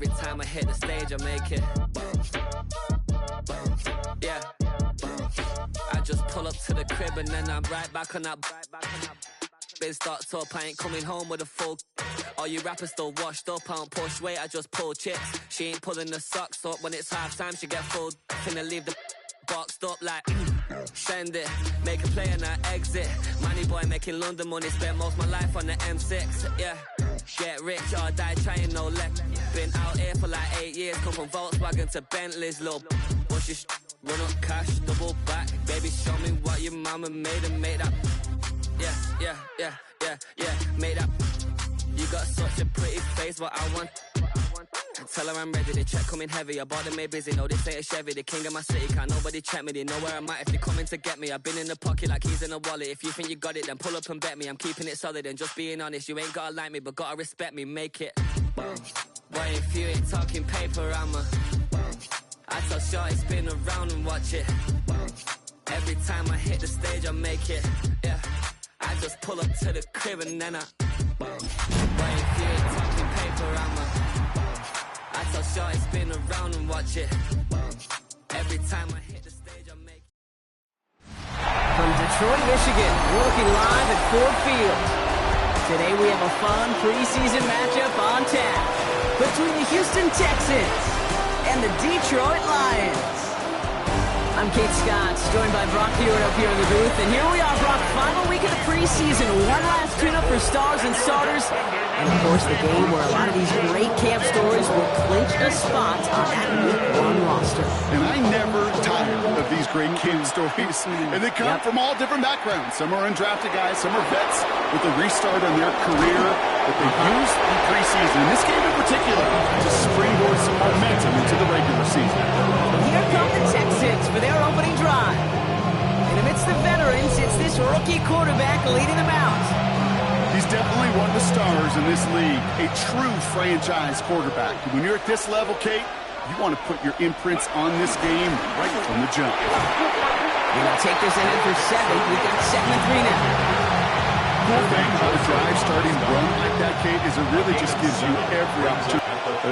Every time I hit the stage, I make it. Yeah. I just pull up to the crib and then I'm right back on that. Biz starts up, I ain't coming home with a full. All you rappers still washed up, I don't push weight, I just pull chips. She ain't pulling the socks up when it's half time, she get full. Finna leave the boxed up like send it, make a play and I exit. Money boy making London money, spent most of my life on the M6. Yeah, get rich or die trying, no leg. Been out here for like 8 years, come from Volkswagen to Bentley's, little bush your run up cash, double back. Baby, show me what your mama made and made up. Yeah, made up. You got such a pretty face, what I want. Tell her I'm ready, the check coming heavy. I bought them made busy, no, this ain't a Chevy. The king of my city, can't nobody check me. They know where I'm at if they coming to get me. I've been in the pocket like keys in a wallet. If you think you got it, then pull up and bet me. I'm keeping it solid and just being honest. You ain't gotta like me, but gotta respect me, make it. Boy, if you ain't talking paper, I tell shorty spin around and watch it. Every time I hit the stage, I make it. Yeah, I just pull up to the crib and then I. Boy, if you ain't talking paper, I tell shorty spin around and watch it. Every time I hit the stage, I make it. From Detroit, Michigan, we're looking live at Ford Field. Today we have a fun preseason matchup on tap between the Houston Texans and the Detroit Lions. I'm Kate Scott, joined by Brock Hewitt up here in the booth. And here we are, Brock, final week of the preseason. One last tune-up for stars and starters. And, of course, the game where a lot of these great camp stories will clinch a spot on that Week 1 roster. And I never tire of these great camp stories. And they come from all different backgrounds. Some are undrafted guys, some are vets with a restart on their career that they use in preseason. In this game in particular, to springboard some momentum into the regular season. Here come the Texans for their opening drive. And amidst the veterans, it's this rookie quarterback leading them out. He's definitely one of the stars in this league, a true franchise quarterback. When you're at this level, Kate, you want to put your imprints on this game right from the jump. And they'll take this ahead for 7. We've got 2nd and 3 now. Cool thing about a drive starting run like that, Kate, is it really just gives you every opportunity.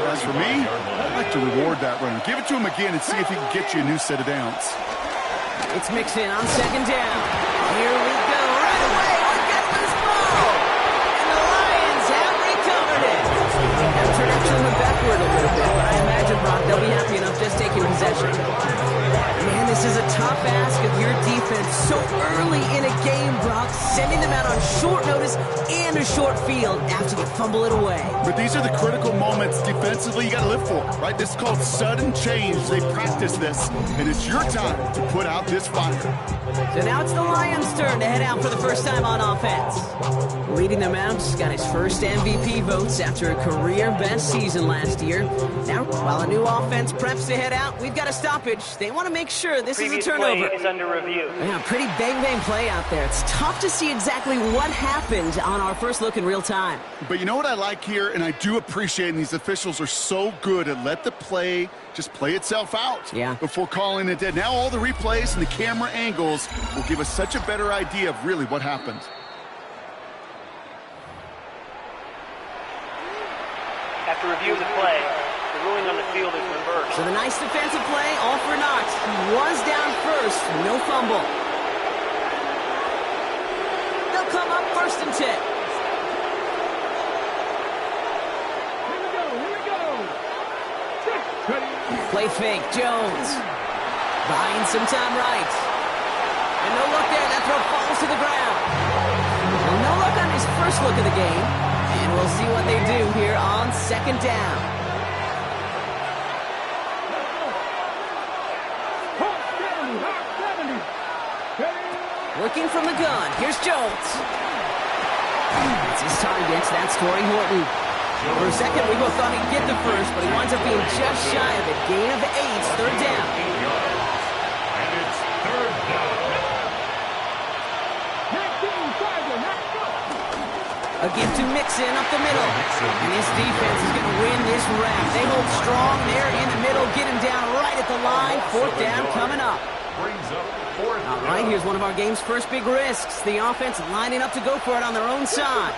As for me, I'd like to reward that runner. Give it to him again and see if he can get you a new set of downs. It's Mixon on 2nd down. Here we go. Right away. Look at this ball. And the Lions have recovered it. Now turn actually went backward a little bit, but I imagine, Brock, they'll be happy enough just taking possession. Man, this is a tough ask of your defense so early in a game, Brock, sending them out on short notice and a short field after you fumble it away. But these are the critical moments defensively you got to live for, right? This is called sudden change. They practice this, and it's your time to put out this fire. So now it's the Lions' turn to head out for the first time on offense. Leading them out, got his first MVP votes after a career-best season last year. Now, while a new offense preps to head out, we've got a stoppage. They want to make sure this is a turnover. Play is under review. Yeah, pretty bang-bang play out there. It's tough to see exactly what happened on our first look in real time. But you know what I like here, and I do appreciate, and these officials are so good at let the play just play itself out before calling it dead. Now all the replays and the camera angles will give us such a better idea of really what happened. After review of the play, the ruling on the field is reversed. So the nice defensive play, all for naught. He was down first, no fumble. They'll come up 1st and 10. Play fake, Jones. Buying some time right. And no look there, that throw falls to the ground. Well, no luck on his first look of the game. And we'll see what they do here on 2nd down. Working from the gun, here's Jones. It's his target, that's Torrey Horton. For a second, we both thought he'd get the first, but he winds up being just shy of it. Gain of 8, 3rd down. And it's 3rd down. A give to Mixon up the middle. And this defense is going to win this round. They hold strong there in the middle, get him down right at the line. 4th down coming up. All right, here's one of our game's first big risks. The offense lining up to go for it on their own side.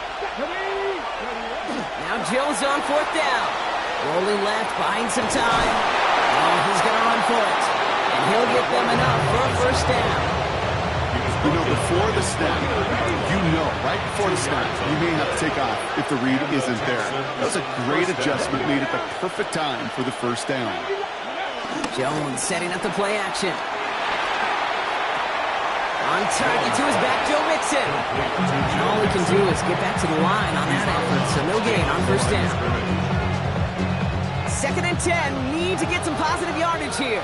Now Jones on 4th down. Rolling left, buying some time. Oh, he's going to run for it. And he'll get them enough for a first down. You know, before the snap, right before the snap, you may have to take off if the read isn't there. That was a great adjustment made at the perfect time for the first down. Jones setting up the play action. On target to his back, Joe Mixon. And all he can do is get back to the line on that effort, so no gain on first down. 2nd and 10, need to get some positive yardage here.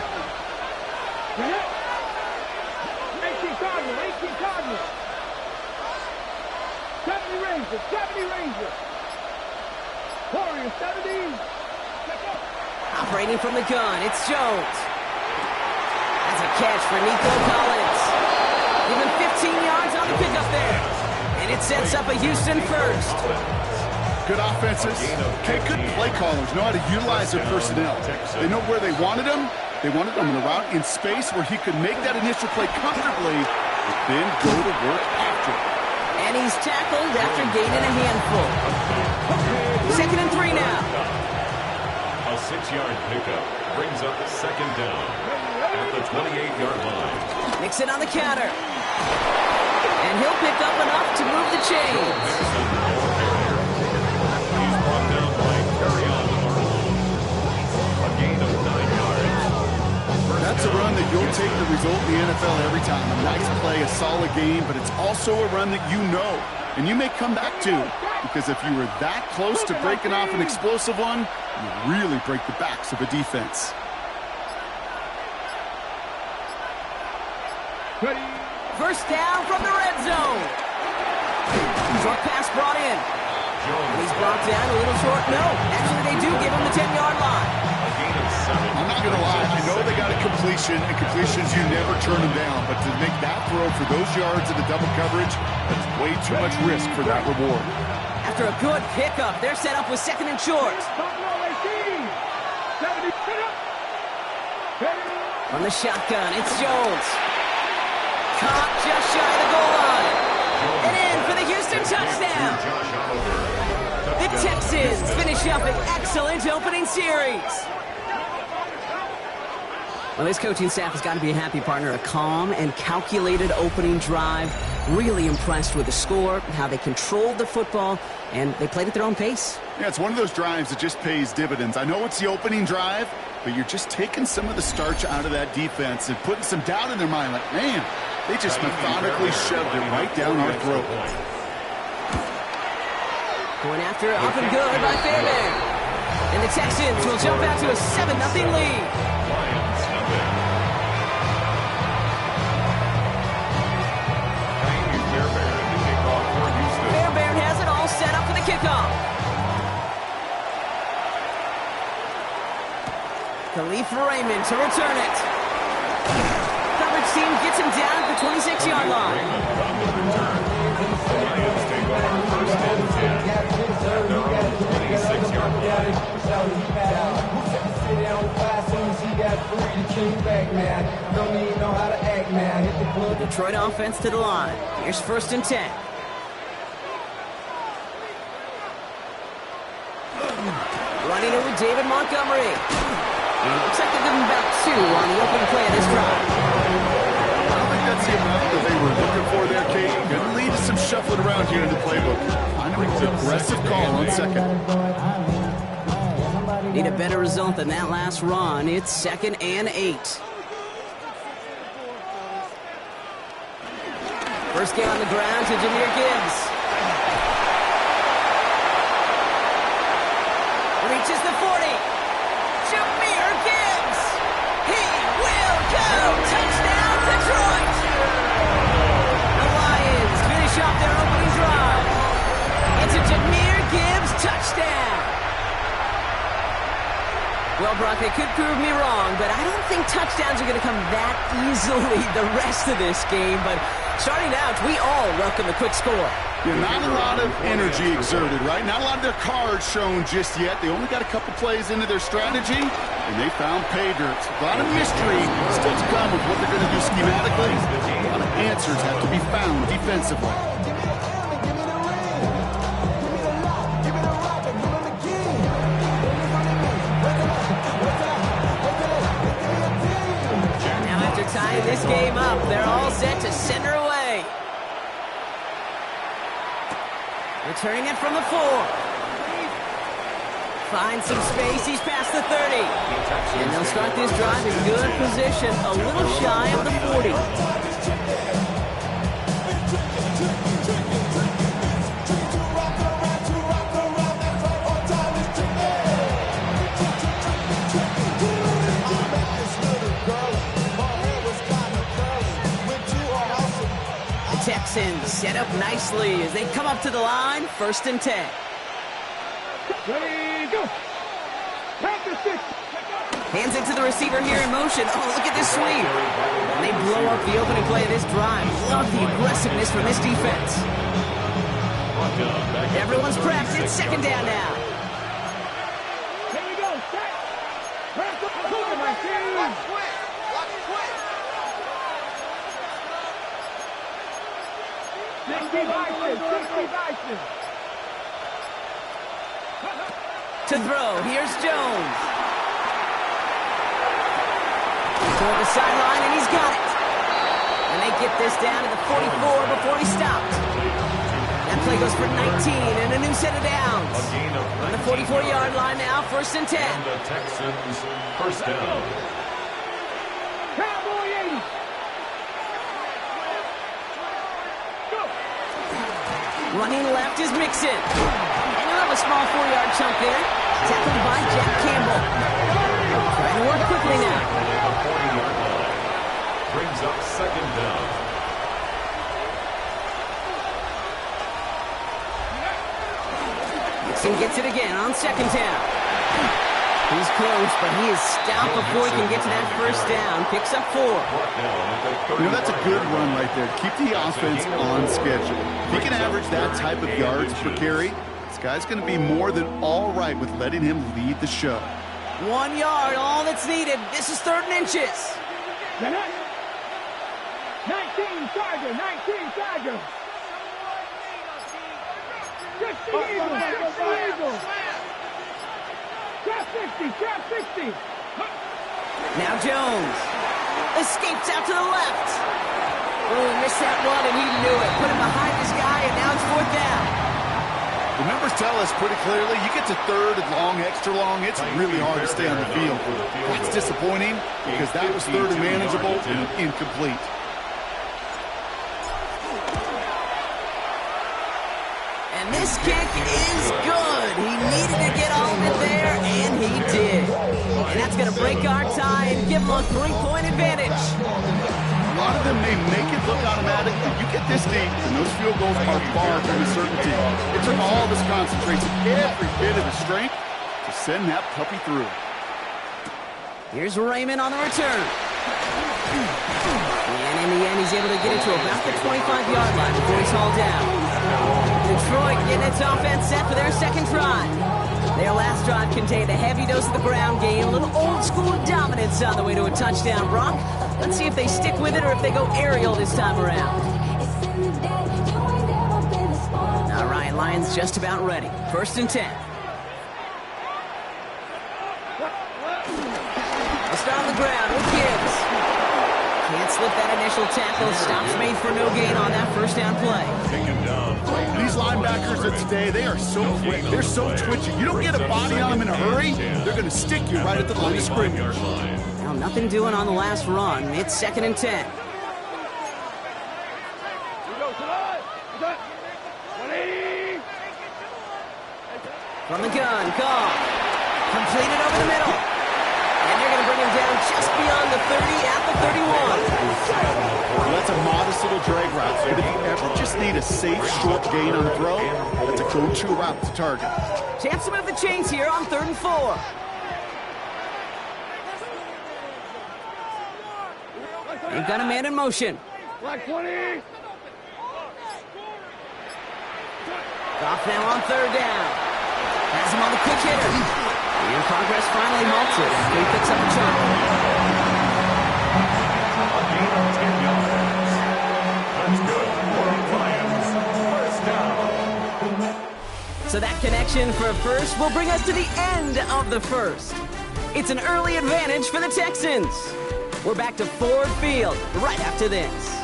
18 Cardinals. 70 Rangers. Warriors, 70. Operating from the gun, it's Jones. That's a catch for Nico Collins. Give him 15 yards on the pickup there. And it sets up a Houston first. Good offenses. Okay, good play callers know how to utilize their personnel. They know where they wanted him. They wanted him in a route in space where he could make that initial play comfortably, then go to work after it. And he's tackled after gaining a handful. 2nd and 3 now. A 6-yard pickup brings up 2nd down at the 28-yard line. Mixon on the counter. And he'll pick up enough to move the chains. He's brought down by carry-on. A gain of 9 yards. That's a run that you'll take the result in the NFL every time. A nice play, a solid game, but it's also a run that you know, and you may come back to, because if you were that close to breaking off an explosive one, you really break the backs of a defense. First down from the red zone. Short pass brought in. And he's brought down a little short. No, actually they do give him the 10-yard line. I'm not going to lie. I know they got a completion, and completions, you never turn them down. But to make that throw for those yards in the double coverage, that's way too much risk for that reward. After a good pickup, they're set up with 2nd and short. From the shotgun, it's Jones. Caught just shy of the goal line. And in for the Houston touchdown. The Texans finish up an excellent opening series. Well, this coaching staff has got to be a happy partner. A calm and calculated opening drive. Really impressed with the score, how they controlled the football, and they played at their own pace. Yeah, it's one of those drives that just pays dividends. I know it's the opening drive, but you're just taking some of the starch out of that defense and putting some doubt in their mind. Like, man, they just methodically shoved it right down our throat. Going after it, up and good by Fairbairn. And the Texans will jump out to a 7-0 lead. Fairbairn has it all set up for the kickoff. Khalif Raymond to return it. Coverage team gets him down at the 26-yard line. Lions take over 1st and 10 at their own 26-yard line. The Detroit offense to the line. Here's 1st and 10. Running it with David Montgomery. And it looks like they're giving back 2 on the opening play of this drive. I don't think that's the amount that they were looking for there, Kate. Going to lead to some shuffling around here in the playbook. I know it's an aggressive call on 2nd. Need a better result than that last run. It's 2nd and 8. First game on the ground to Jahmyr Gibbs. Reaches the 40. Jahmyr Gibbs. He will go. Touchdown, Detroit. The Lions finish off their opening drive. It's a Jahmyr Gibbs touchdown. Well, Brock, they could prove me wrong, but I don't think touchdowns are going to come that easily the rest of this game. But starting out, we all welcome the quick score. Yeah, not a lot of energy exerted, right? Not a lot of their cards shown just yet. They only got a couple plays into their strategy, and they found pay dirt. A lot of mystery still to come with what they're going to do schematically. A lot of answers have to be found defensively. Returning it from the 4. Finds some space. He's past the 30. And they'll start this drive in good position, a little shy of the 40. Texans set up nicely as they come up to the line, 1st and 10. Ready, go. Practice it. Hands it to the receiver here in motion. Oh, look at this sweep. And they blow up the opening play of this drive. Love the aggressiveness from this defense. Everyone's prepped. It's 2nd down now. Here we go. Set. Press the ball, my team. Watch quick. Watch quick. 60 Bison. To throw, here's Jones. Toward the sideline, and he's got it. And they get this down to the 44 before he stopped. That play goes for 19 and a new set of downs. On the 44-yard line now, 1st and 10. And the Texans, 1st down. Cowboy 80. Go. Running left is Mixon. And he'll have a small 4-yard chunk there. Tackled by Jack Campbell. Trying to work quickly now. The 40-yard line brings up 2nd down. Mixon gets it again on 2nd down. He's close, but he is stopped before he can get to that 1st down. Picks up 4. You know, that's a good run right there. Keep the offense on schedule. If he can average that type of yards per carry, this guy's going to be more than all right with letting him lead the show. 1 yard, all that's needed. This is 3rd and inches. 19 Tiger. 60 Eagles. Trap 60. Now Jones escapes out to the left. Oh, missed that one, and he knew it. Put him behind this guy, and now it's 4th down. The numbers tell us pretty clearly, you get to 3rd and long, extra long, it's really hard to stay on the field. That's disappointing because that was 3rd and manageable and incomplete. And this kick is good. He needed to get all of it there, and he did. And that's going to break our tie and give him a 3-point advantage. A lot of them may make it look automatic, but you get this deep, and those field goals are far from a certainty. It took all of his concentration, every bit of his strength, to send that puppy through. Here's Raymond on the return. And in the end, he's able to get it to about the 25-yard line before he's hauled down. Detroit getting its offense set for their 2nd drive. Their last drive contained a heavy dose of the ground game, a little old-school dominance on the way to a touchdown. Brock, let's see if they stick with it or if they go aerial this time around. All right, Lions just about ready. 1st and 10. They'll start on the ground with Gibbs. Can't slip that initial tackle. Stops made for no gain on that 1st down play. These linebackers of today, they are so quick. They're so twitchy. You don't get a body on them in a hurry, they're going to stick you right at the line of scrimmage. Now, nothing doing on the last run. It's 2nd and 10. From the gun, Goff. Completed over the middle. And they're going to bring him down just beyond the 30 at the 31. Well, that's a modest little drag route. But if you ever just need a safe, short gain on the throw, that's a go-to route to target. Chance to move the chains here on 3rd and 4. They've got a man in motion. Black 20. Goff now on 3rd down. Has him on the quick hitter. And progress finally halted after he picks up a chunk. A gain of 10 yards. That's good for Lions. 1st down. So that connection for a first will bring us to the end of the 1st. It's an early advantage for the Texans. We're back to Ford Field right after this.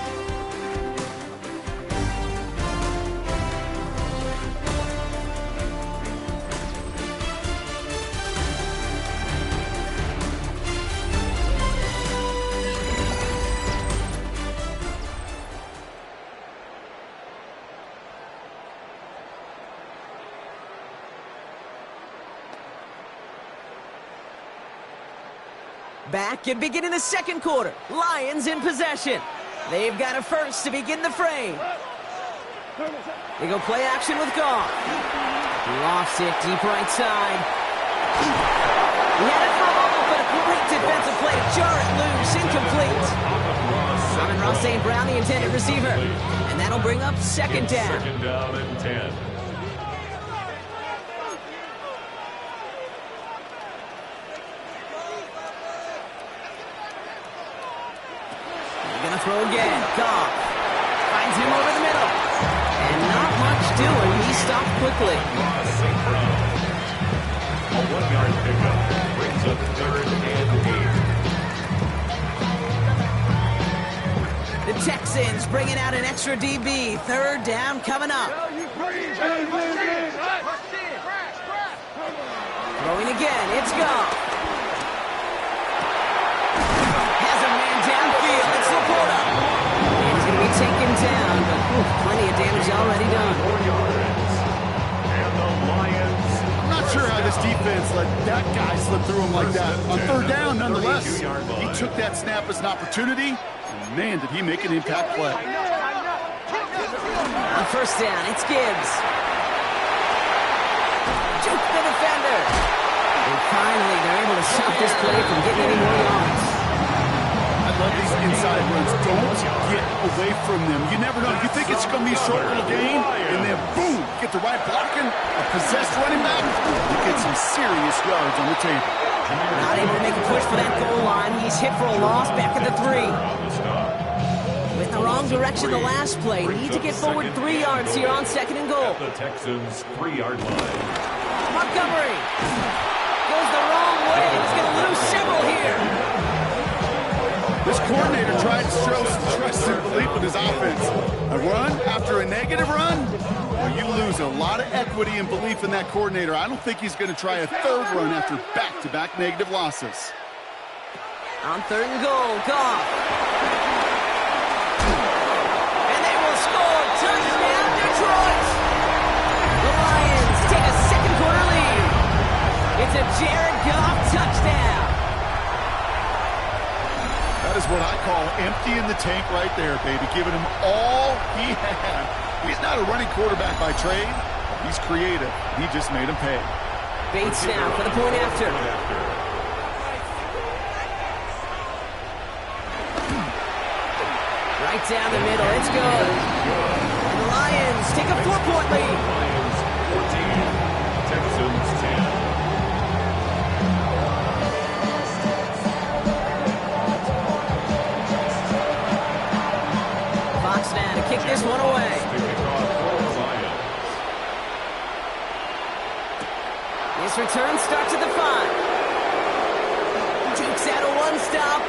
Back and beginning the second quarter. Lions in possession. They've got a first to begin the frame. They go play action with Goff. Lofts it deep right side. He had it for a moment, but a great defensive play to jar it loose. Incomplete. Amon-Ra St. Brown, the intended receiver. And that'll bring up second down. Second down and 10. They're gonna throw again. Goff finds him over the middle. And not much doing. He stopped quickly. St. Brown. A 1-yard pickup brings up third and 8. The Texans bringing out an extra DB. Third down coming up. Throwing again. It's Goff. Has a man downfield. It's Laporta. And he's going to be taken down, but plenty of damage already done. 4 yards. And the Lions. I'm not sure how this defense let that guy slip through him like that. On third down, nonetheless, he took that snap as an opportunity. And man, did he make an impact play. On first down, it's Gibbs. Juke the defender. And finally, they're able to stop this play from getting any more yards. I love these inside runs. Don't get away from them. You never know. You think it's going to be a short little gain, and then boom, get the right blocking, a possessed running back. You get some serious yards on the table. Not able to make a push for that goal line. He's hit for a loss back at the 3. Went in the wrong direction the last play. Need to get forward 3 yards here on second and goal. The Texans' 3-yard line. Montgomery goes the wrong way. He's going to lose several here. This coordinator tried to show some trust and belief in his offense. A run after a negative run, well, you lose a lot of equity and belief in that coordinator. I don't think he's going to try a third run after back-to-back negative losses. On third and goal, Goff. And they will score. Touchdown, Detroit. The Lions take a second quarter lead. It's a Jared Goff touchdown. That is what I call emptying the tank right there, baby. Giving him all he had. He's not a running quarterback by trade. He's creative. He just made him pay. Bates now for the point after. Right down the middle. It's good. And the Lions take a 4-point lead. Lions 14, Texans 10. Kick this one away. This return starts at the 5. Jukes out a one-stop.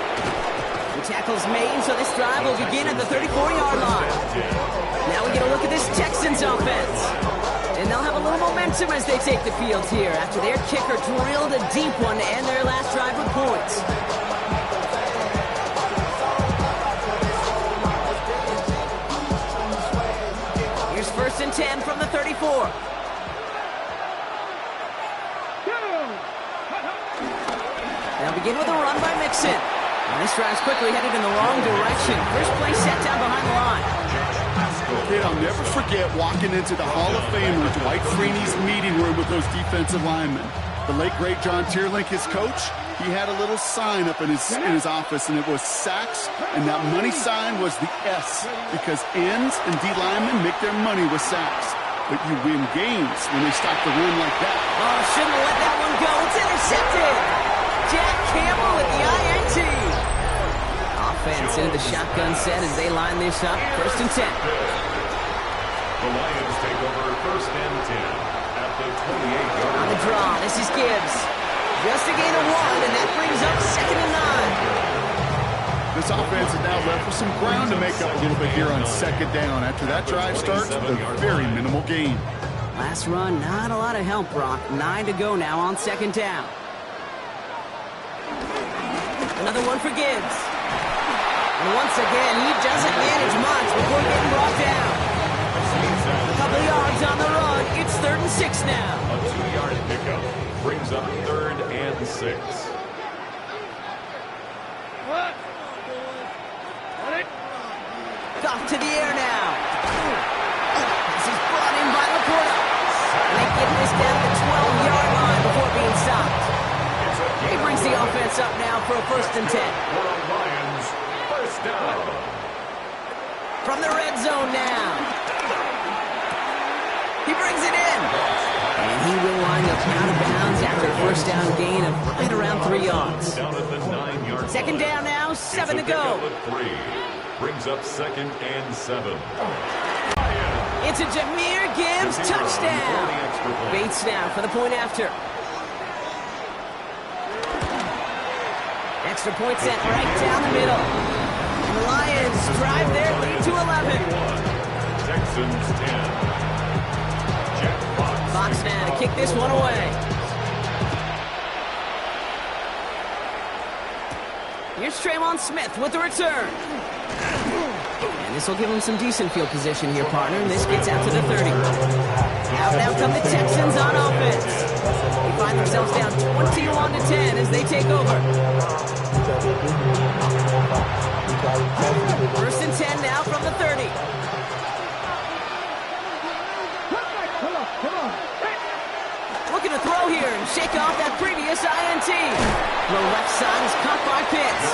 The tackle's made, so this drive will begin at the 34-yard line. Now we get a look at this Texans offense. And they'll have a little momentum as they take the field here after their kicker drilled a deep one to end their last drive with points. First and 10 from the 34. They'll begin with a run by Mixon. And this drive's quickly headed in the wrong direction. First play set down behind the line. Kid, I'll never forget walking into the Hall of Famer Dwight Freeney's meeting room with those defensive linemen. The late, great John Tierlink, his coach, he had a little sign up in his office, and it was sacks, and that money sign was the S, because ends and D linemen make their money with sacks. But you win games when they stop the run like that. Oh, shouldn't have let that one go. It's intercepted. Jack Campbell with the INT. Offense into the shotgun set as they line this up. First and 10. The Lions take over first and 10 at the 28-yard line. On the draw, this is Gibbs. Just a gain of 1, and that brings up second and 9. This offense is now left with some ground to make up a little bit here on second down. After that drive starts, a very minimal gain. Last run, not a lot of help, Brock. 9 to go now on second down. Another one for Gibbs. And once again, he doesn't manage much before getting brought down. A couple yards on the run. It's third and 6 now. A 2-yard pickup brings up third and 6. Off to the air now. This is brought in by Laporta. They get this down to the 12-yard line before being stopped. He brings the offense up now for a 1st and 10. Lions, first down. From the red zone now. He brings it in. And he will wind up out of bounds after a 1st down gain of right around 3 yards. Down at the 9-yard line. 2nd down now, 7 to go. Brings up 2nd and 7. It's a Jahmyr Gibbs touchdown. Bates now for the point after. Extra point set right down the middle. And the Lions drive their lead to 11. Texans 10. Jack Fox now to kick this one away. Here's Traymon Smith with the return. And this will give him some decent field position here, partner. And this gets out to the 30. Now come the Texans on offense. They find themselves down 21-10 as they take over. 1st and 10 now from the 30. Looking to throw here and shake off that previous INT. The left side is caught by Pitts.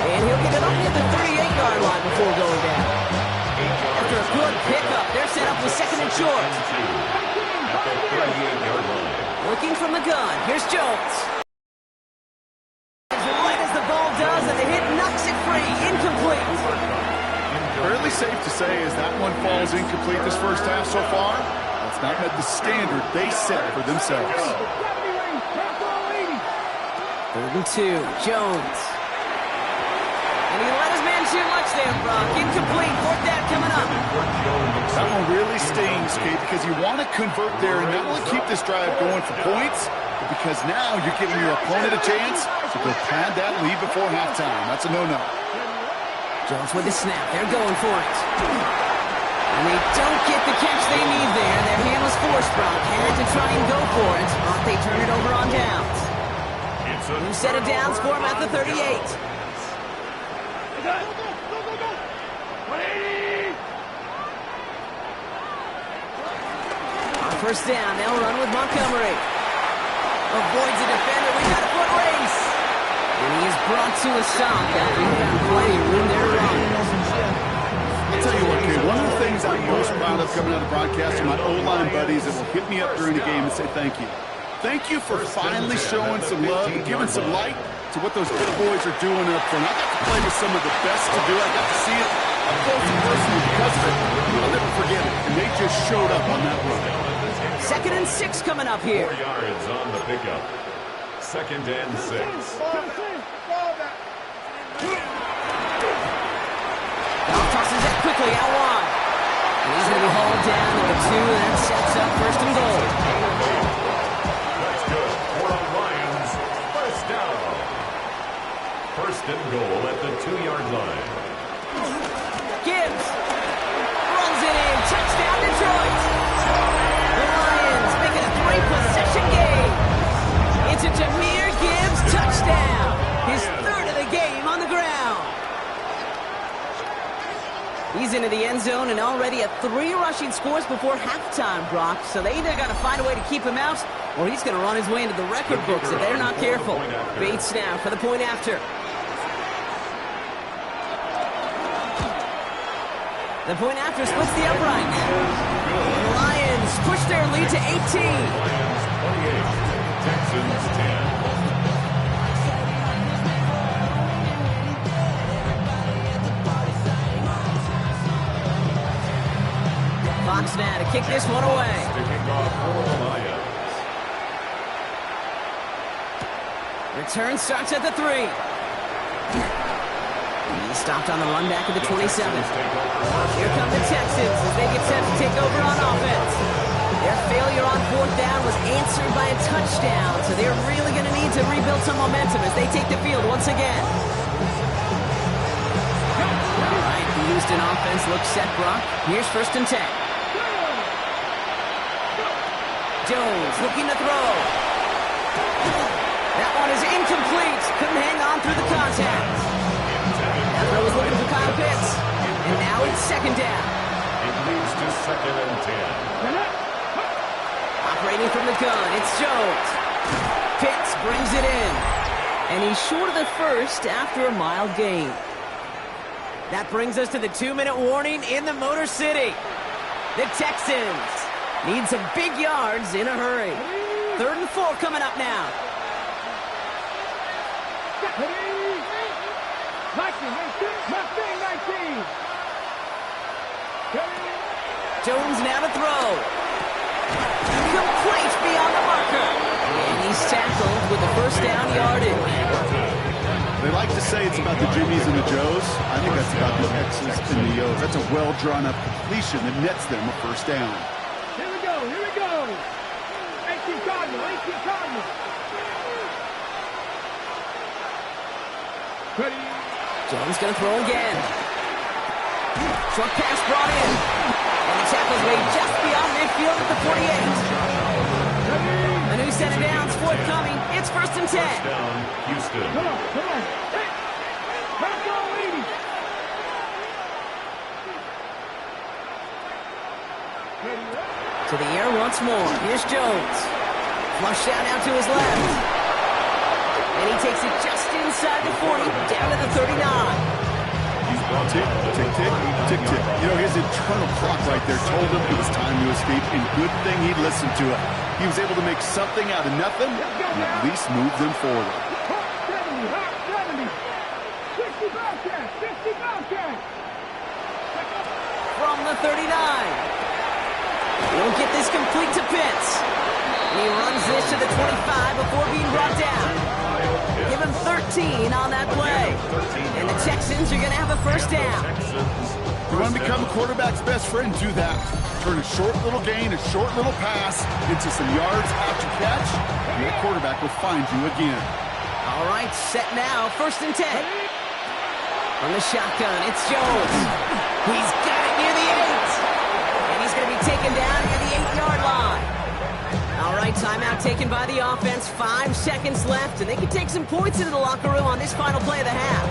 And he'll get it up near the 38-yard line before going down. After a good pickup, they're set up with 2nd and short. At the 38-yard line. Looking from the gun. Here's Jones. As right as the ball does, and the hit knocks it free. Incomplete. Fairly safe to say as that one falls incomplete this 1st half so far. That's not met the standard they set for themselves. 3rd and 2. Jones. And he let his man shoot much there, Brock. Incomplete. 4th down coming up. That one really stings, Kate, because you want to convert there and not only keep this drive going for points, but because now you're giving your opponent a chance to go pad that lead before halftime. That's a no-no. Jones with the snap. They're going for it. And they don't get the catch they need there. Their hand was forced, Brock. Had to try and go for it, but they turn it over on downs. New set of downs for him at the 38. On 1st down, they'll run with Montgomery. Avoids a defender. We got a foot race. And he is brought to a stop after he got plenty of room there to run. I'll tell you what, kid, one of the things I'm most proud of coming out of broadcasting, my O-line buddies that will hit me up during the game and say thank you. Thank you for finally showing some love and giving some light to what those good boys are doing up front. I got to play with some of the best to do. I got to see it up close and personal because of it. I'll never forget it. And they just showed up on that run. 2nd and 6 coming up here. 4 yards on the pickup. 2nd and 6. Tosses it quickly out wide. And he's going to be hauled down to the 2, and that sets up 1st and goal. That's good for the Lions. 1st down. 1st and goal at the 2-yard line. Gibbs runs it in. Touchdown, Detroit. The Lions making a 3-possession game. It's a Jahmyr Gibbs touchdown. His 3rd of the game on the ground. He's into the end zone and already at 3 rushing scores before halftime, Brock. So they either got to find a way to keep him out, or he's going to run his way into the record books if they're not careful. Bates now for the point after. The point after splits the upright. The Lions push their lead to 18. Lions 28. Texans 10. Fox now to kick this one away. Sticking off for the Lions. Return starts at the 3. He stopped on the run back at the 27. Here come the Texans as they get set to take over on offense. Their failure on 4th down was answered by a touchdown, so they're really going to need to rebuild some momentum as they take the field once again. All right, the Houston offense looks set, Brock. Here's 1st and 10. Jones looking to throw. That one is incomplete. Couldn't hang on through the contact. That throw was looking for Kyle Pitts. And now it's second down. It leads to 2nd and 10. Operating from the gun, it's Jones. Pitts brings it in. And he's short of the first after a mild gain. That brings us to the 2-minute warning in the Motor City. The Texans need some big yards in a hurry. 3rd and 4 coming up now. 19. Jones now to throw. Complete beyond the marker. And he's tackled with the first down yardage. They like to say it's about the Jimmies and the Joes. I think that's about the X's and the O's. That's a well-drawn-up completion that nets them a first down. Here we go. 18 Cardinal. Ready. Jones going to throw again. Short pass brought in. And the tackle's made just beyond midfield at the 48. A new set of downs forthcoming. It's 1st and 10. First down, Houston. Come on. Hey, let's go, lady. To the air once more. Here's Jones. Flush out out to his left. And he takes it just inside the 40, down to the 39. Tick, tick, tick, tick, tick. You know, his internal clock right there told him it was time to his feet, and good thing he listened to it. He was able to make something out of nothing and at least move them forward. 70. 60 Bobcat. From the 39. He'll get this complete to Pitts. He runs this to the 25 before being brought down. Give him 13 on that play. And the Texans are going to have a first down. You want to become a quarterback's best friend? Do that. Turn a short little gain, a short little pass into some yards after catch, and the quarterback will find you again. All right, set now. 1st and 10. From the shotgun, it's Jones. He's got it near the 8. And he's going to be taken down near the 8-yard line. All right, timeout taken by the offense. 5 seconds left, and they can take some points into the locker room on this final play of the half.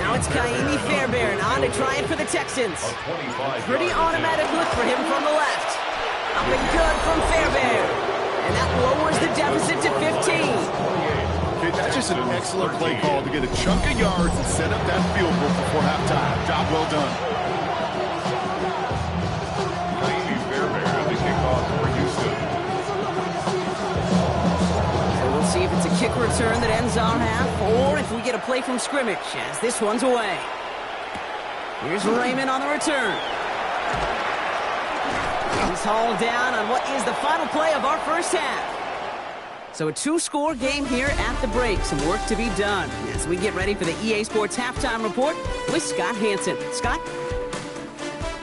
Now it's Kaimi Fairbairn on to try it for the Texans. Pretty automatic look for him from the left. Up and good from Fairbairn. And that lowers the deficit to 15. Okay, that's just an excellent play call to get a chunk of yards and set up that field goal before halftime. Job well done. See if it's a kick return that ends our half, or if we get a play from scrimmage, as this one's away. Here's Raymond on the return. He's hauled down on what is the final play of our first half. So a 2-score game here at the break. Some work to be done as we get ready for the EA Sports Halftime Report with Scott Hansen. Scott?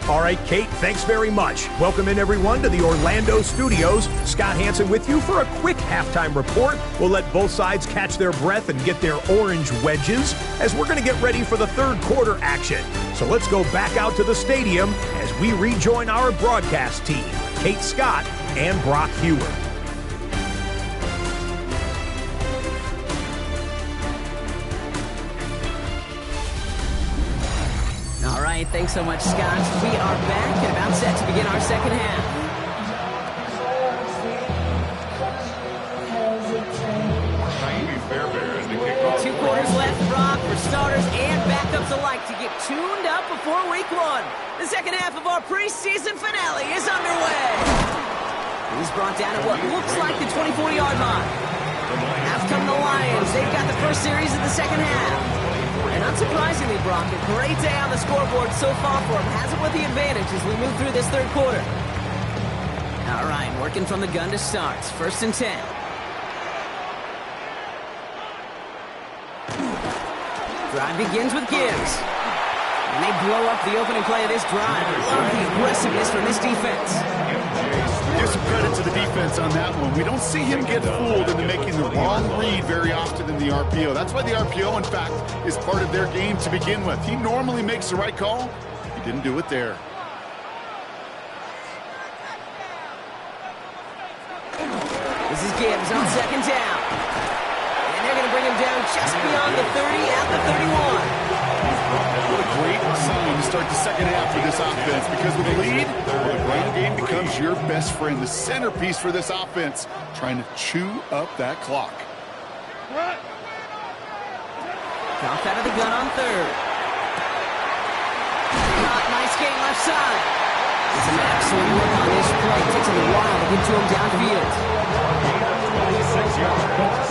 All right, Kate, thanks very much. Welcome in, everyone, to the Orlando studios. Scott Hansen with you for a quick halftime report. We'll let both sides catch their breath and get their orange wedges as we're going to get ready for the 3rd quarter action. So let's go back out to the stadium as we rejoin our broadcast team, Kate Scott and Brock Hewer. All right, thanks so much, Scott. We are back and about set to begin our second half. Two quarters left, Brock, for starters and backups alike to get tuned up before week 1. The second half of our preseason finale is underway. He's brought down at what looks like the 24-yard line. Out come the Lions. They've got the first series of the second half. And unsurprisingly, Brock, a great day on the scoreboard so far for him. Has it with the advantage as we move through this 3rd quarter. All right, working from the gun to start. 1st and 10. Drive begins with Gibbs. And they blow up the opening play of this drive. Love the aggressiveness from this defense. Give some credit to the defense on that one. We don't see him get fooled into making the wrong read very often in the RPO. That's why the RPO, in fact, is part of their game to begin with. He normally makes the right call. He didn't do it there. This is Gibbs on second down. And they're going to bring him down just beyond the 30 at the 31. What a great sign to start the second half for this offense, because with a lead, well, the ground game becomes your best friend, the centerpiece for this offense, trying to chew up that clock. Goff out of the gun on third. Nice game left side. It's an excellent look on this play. It takes him a while to get to him downfield. 26 yards.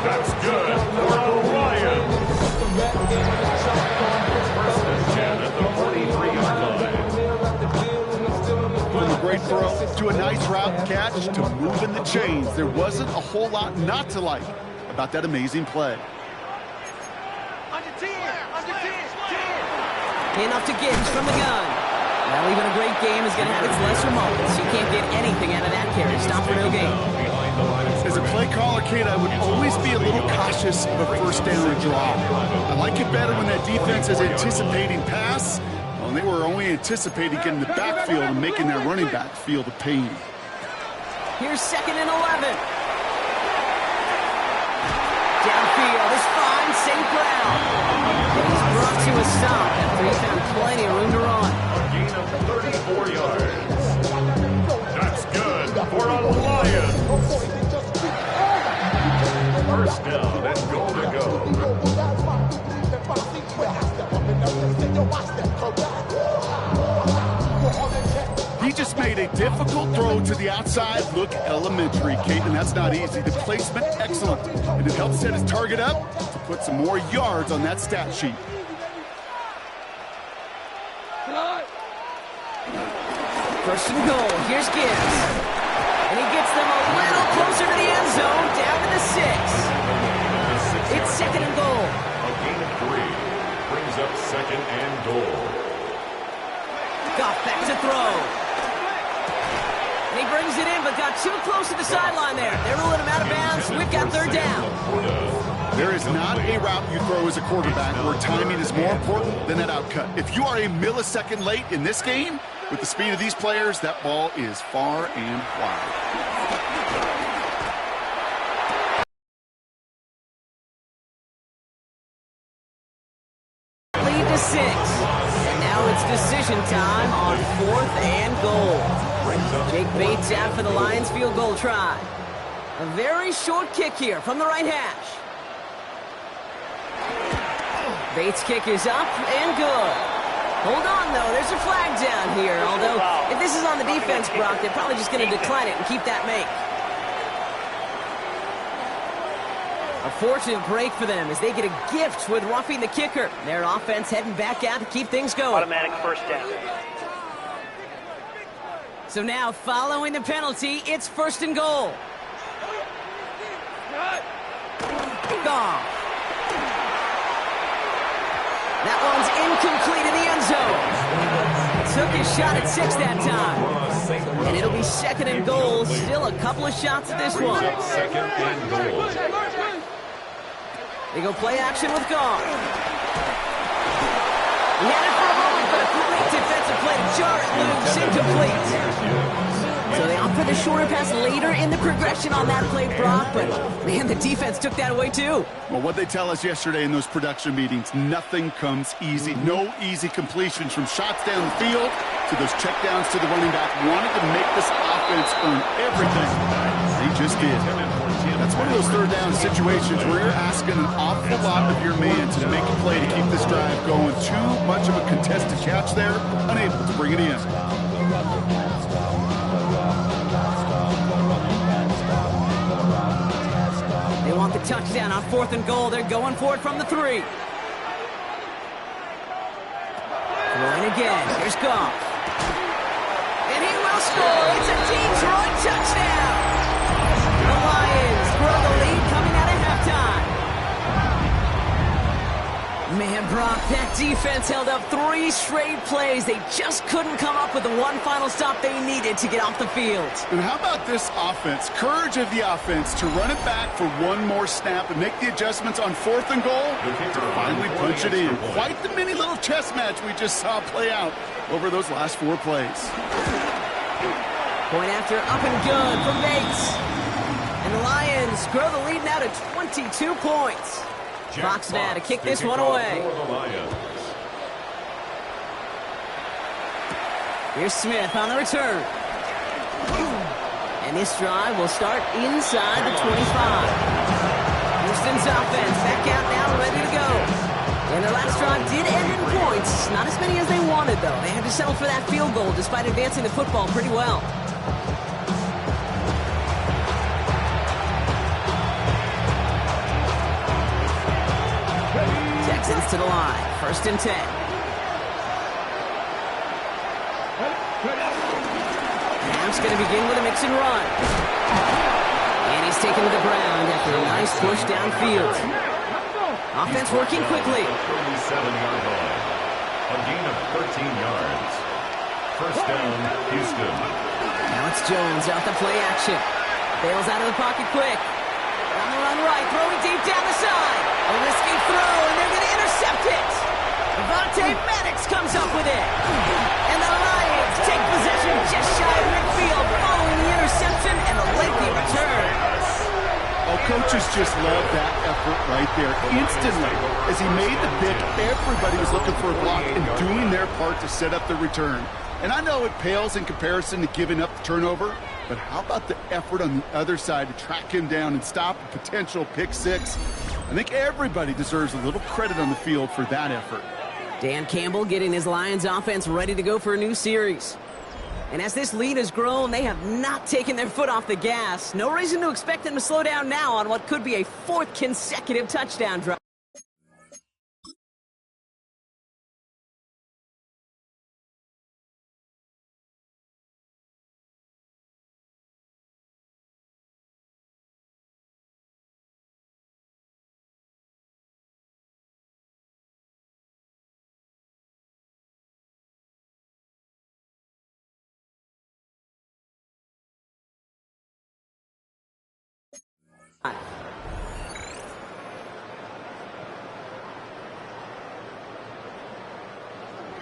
That's good for the Lions. First and 10 at the 43-yard line. From a great throw to a nice route catch to moving the chains, there wasn't a whole lot not to like about that amazing play. Handoff to Gibbs from the gun. Well, even a great game is going to have its lesser moments. You can't get anything out of that carry. Stop for no gain. As a play caller, Kate, I would always be a little cautious of a first down and draw. I like it better when that defense is anticipating pass. Well, they were only anticipating getting the backfield and making their running back feel the pain. Here's 2nd and 11. Downfield is fine, St. Brown. He's brought to a stop after he found plenty of room to run. A gain of 34 yards. That's good for a Lions. First down and goal to go. He just made a difficult throw to the outside look elementary, Kate, and that's not easy. The placement, excellent. And it helped set his target up to put some more yards on that stat sheet. First and goal. Here's Gibbs. And he gets them a little closer to the end zone, down to the 6. It's 2nd and goal. A gain of 3 brings up 2nd and goal. Goff back to throw. And he brings it in, but got too close to the sideline there. They're ruling him out of bounds. We've got 3rd down. There is not a route you throw as a quarterback where timing is more important than that outcut. If you are a millisecond late in this game, with the speed of these players, that ball is far and wide. Lead to 6. And now it's decision time on 4th and goal. Jake Bates out for the Lions field goal try. A very short kick here from the right hash. Bates' kick is up and good. Hold on, though. There's a flag down here. Although, if this is on the defense, Brock, they're probably just going to decline it and keep that make. A fortunate break for them as they get a gift with roughing the kicker. Their offense heading back out to keep things going. Automatic first down. So now, following the penalty, it's 1st and goal. Goff. That one's incomplete in the end zone. Took his shot at 6 that time. And it'll be 2nd and goal. Still a couple of shots at this one. 2nd and goal. They go play action with Goff. He had it for a moment, but a great defensive play to jar it loose, incomplete. So they opt for the shorter pass later in the progression on that play, Brock, but man, the defense took that away too. Well, what they tell us yesterday in those production meetings, nothing comes easy. No easy completions from shots down the field to those checkdowns to the running back. Wanted to make this offense earn everything. They just did. That's one of those 3rd down situations where you're asking an awful lot of your man to make a play to keep this drive going. Too much of a contested catch there, unable to bring it in. They want the touchdown on 4th and goal. They're going for it from the 3. Throwing again. Here's Goff. And he will score. It's a Detroit touchdown. The Lions grow the lead coming out of halftime. Man, Brock, that defense held up 3 straight plays. They just couldn't come up with the one final stop they needed to get off the field. And how about this offense? Courage of the offense to run it back for one more snap and make the adjustments on 4th and goal to finally punch it in. Quite the mini little chess match we just saw play out over those last 4 plays. Point after up and good from Bates. And the Lions grow the lead now to 22 points. Fox now to kick this one away. Here's Smith on the return. And this drive will start inside the 25. Houston's offense back out now, ready to go. And their last drive did end in points. Not as many as they wanted, though. They had to settle for that field goal despite advancing the football pretty well. Texans to the line. 1st and 10. Ham's going to begin with a mix and run. And he's taken to the ground after a nice push downfield. Offense working quickly. 37-yard line. A gain of 13 yards. 1st down, Houston. Now it's Jones out the play action. Bails out of the pocket quick. On the run right, throwing deep down the side. A risky throw, and they're going to intercept it. Avonte Maddox comes up with it. And the Lions take possession just shy of midfield following the interception and a lengthy return. Oh, coaches just love that effort right there. Instantly, as he made the pick, everybody was looking for a block and doing their part to set up the return. And I know it pales in comparison to giving up the turnover, but how about the effort on the other side to track him down and stop a potential pick six? I think everybody deserves a little credit on the field for that effort. Dan Campbell getting his Lions offense ready to go for a new series. And as this lead has grown, they have not taken their foot off the gas. No reason to expect them to slow down now on what could be a 4th consecutive touchdown drive.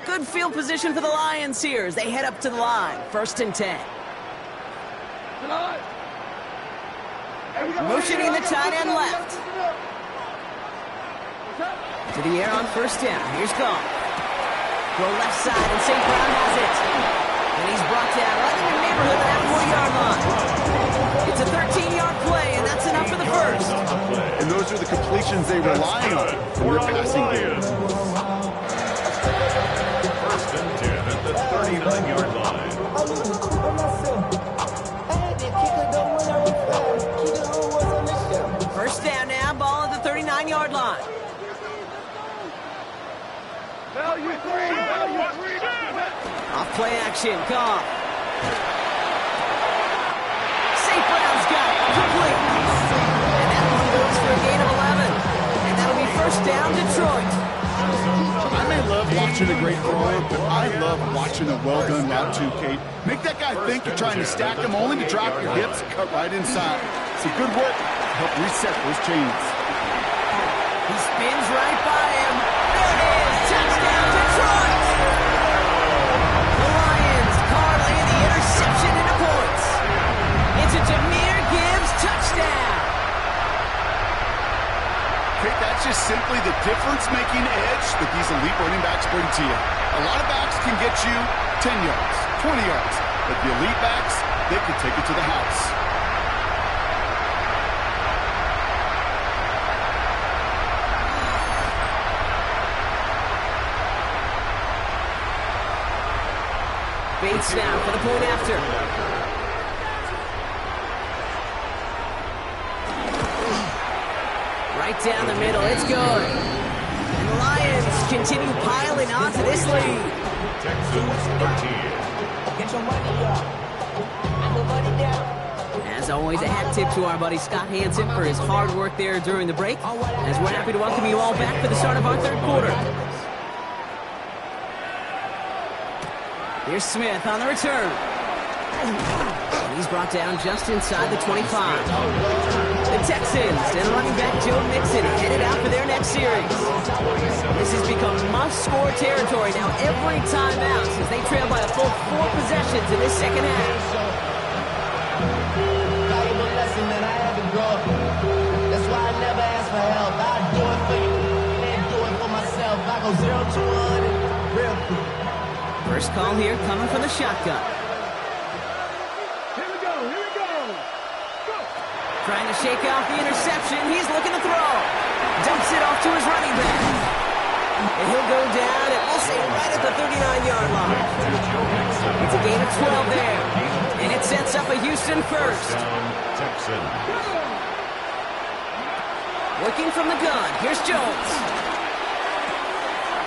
Good field position for the Lions here as they head up to the line. 1st and 10. Motioning the tight end left. To the air on 1st down. Here's Goff. Go left side, and St. Brown has it. And he's brought down right in the neighborhood of that 4-yard line. It's a 13-yard play, and that's enough for the 1st. And those are the completions they rely on from their passing game. 1st and 10 at the 39-yard line. 1st down now, ball at the 39-yard line. Off play action, Goff. St. Brown's got it, complete. And that one goes for a gain of 11. And that'll be 1st down, Detroit. I may love watching a great thrower, but I love watching a well-done route too, Kate. Make that guy think you're trying to stack him only to drop your hips and cut right inside. It's a good work to help reset those chains. He spins right by him. There it is, touchdown, Detroit. The Lions parlay the interception into points. It's a Jahmyr Gibbs touchdown. Kate, that's just simply the difference-making edge that these elite running backs bring to you. A lot of backs can get you 10 yards, 20 yards, but the elite backs, they can take it to the house. Bates now for the point after. Right down the middle, it's good. And the Lions continue piling on to this lead. Texans 13. Get your money up. And the money down. As always, a hat tip to our buddy Scott Hansen for his hard work there during the break, as we're happy to welcome you all back for the start of our 3rd quarter. Here's Smith on the return. And he's brought down just inside the 25. The Texans and running back Joe Mixon headed out for their next series. This has become must-score territory now every time out since they trail by a full 4 possessions in this 2nd half. lesson, man. I had to grow up. That's why I never ask for help. I do it for you and do it for myself. I go 0 to 100 real quick. First call here coming from the shotgun. Here we go. Go. Trying to shake off the interception. He's looking to throw. Dumps it off to his running back. And he'll go down, and we'll say right at the 39-yard line. It's a gain of 12 there. And it sets up a Houston first. Texans. Working from the gun. Here's Jones.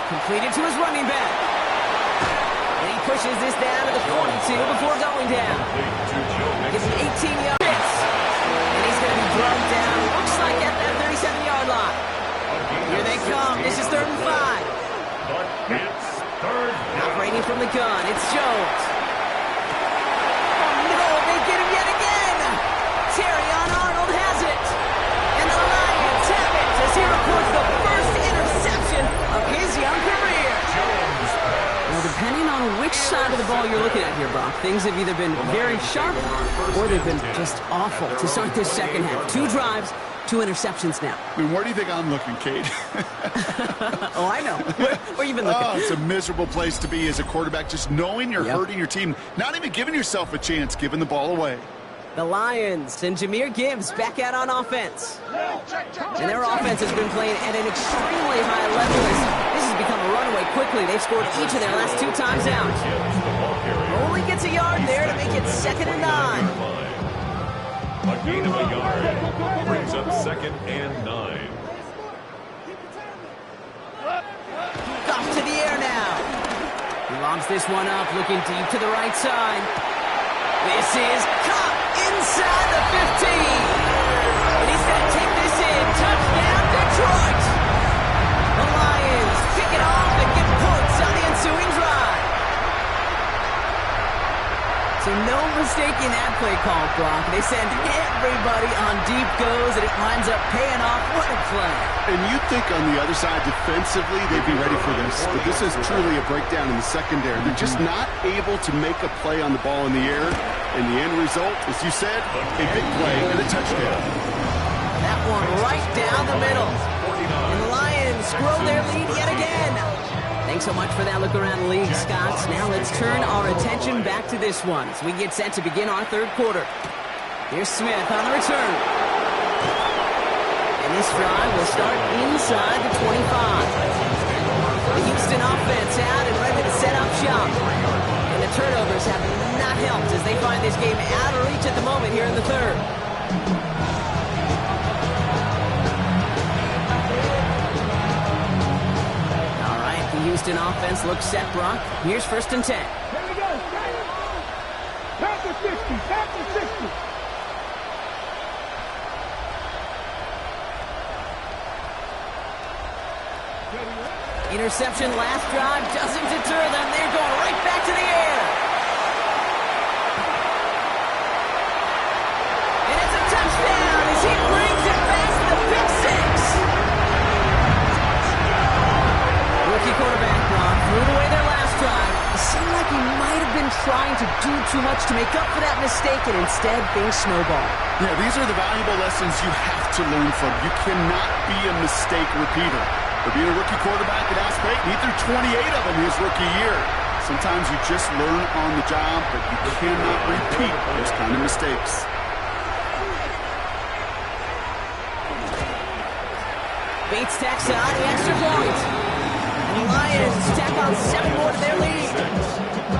Completed to his running back. And he pushes this down to the 42 before going down. Gets an 18-yard miss. And he's going to be drugged down. Looks like at that 37-yard line. Here they come. This is 3rd and 5. But it's 3rd down. Operating from the gun. It's Jones. Oh, no. They get him yet again. Terrion Arnold has it. And the Lions have it as he records the first interception of his young career. Well, depending on which side of the ball you're looking at here, Brock, things have either been very sharp or they've been just awful to start this second half. 2 drives, 2 interceptions now. I mean, where do you think I'm looking, Kate? Oh, I know. Where you been looking? Oh, it's a miserable place to be as a quarterback, just knowing you're hurting your team, not even giving yourself a chance, giving the ball away. The Lions and Jahmyr Gibbs back out on offense. And their offense has been playing at an extremely high level. This has become a runaway quickly. They've scored each of their last 2 times out. Only gets a yard there to make it 2nd and 9. A gain of a yard brings up 2nd and 9. Off to the air now. He lobs this one up, looking deep to the right side. This is caught inside the 15. And he's going to take this in. Touchdown, Detroit. The Lions pick it off and get points on the ensuing drive. So no mistaking that play call, Brock. They send everybody on deep goes, and it winds up paying off. What a play. And you'd think on the other side, defensively, they'd be ready for this. But this is truly a breakdown in the secondary. They're just not able to make a play on the ball in the air. And the end result, as you said, a big play and a touchdown. That one right down the middle. And the Lions grow their lead yet again. Thanks so much for that look around the league, Scott. Now let's turn our attention back to this one as we get set to begin our 3rd quarter. Here's Smith on the return. And this drive will start inside the 25. The Houston offense out and ready to set up shop. And the turnovers have not helped as they find this game out of reach at the moment here in the 3rd. Houston offense looks set, Brock. Here's 1st and 10. Here we go. Back to 60. Back to 60. Interception last drive doesn't deter them. They're going right back to the air. And it's a touchdown as he brings it back to the pick 6. Rookie quarterback, Brock, threw it away their last drive. It seemed like he might have been trying to do too much to make up for that mistake, and instead things snowballed. Yeah, these are the valuable lessons you have to learn from. You cannot be a mistake repeater. But being a rookie quarterback at Ask Peyton, he threw 28 of them his rookie year. Sometimes you just learn on the job, but you cannot repeat those kind of mistakes. Bates tacks on the extra point. And the Lions tack on 7 more to their lead.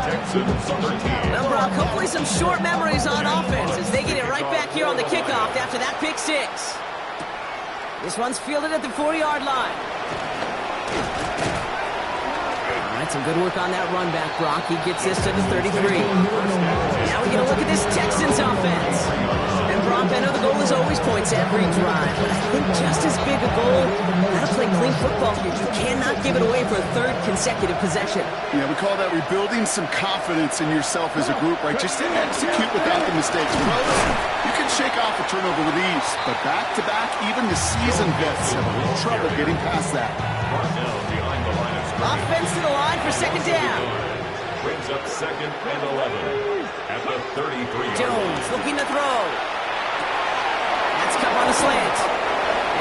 Texans 13. Well, Brock, hopefully some short memories on offense as they get it right back here on the kickoff after that pick 6. This one's fielded at the 4-yard line. All right, some good work on that run back, Brock. He gets this to the 33. Now we get a look at this Texans offense. And Brock, I know the goal is always points every drive, but I think just as big a goal, how to play clean football here. You cannot give it away for a 3rd consecutive possession. Yeah, we call that rebuilding some confidence in yourself as a group, right? Just to execute without the mistakes. Pros, you can shake off a turnover with ease, but back-to-back, even the seasoned vets have trouble getting past that. Offense to the line for 2nd down. Brings up 2nd and 11 at the 33. Jones looking to throw. the slant.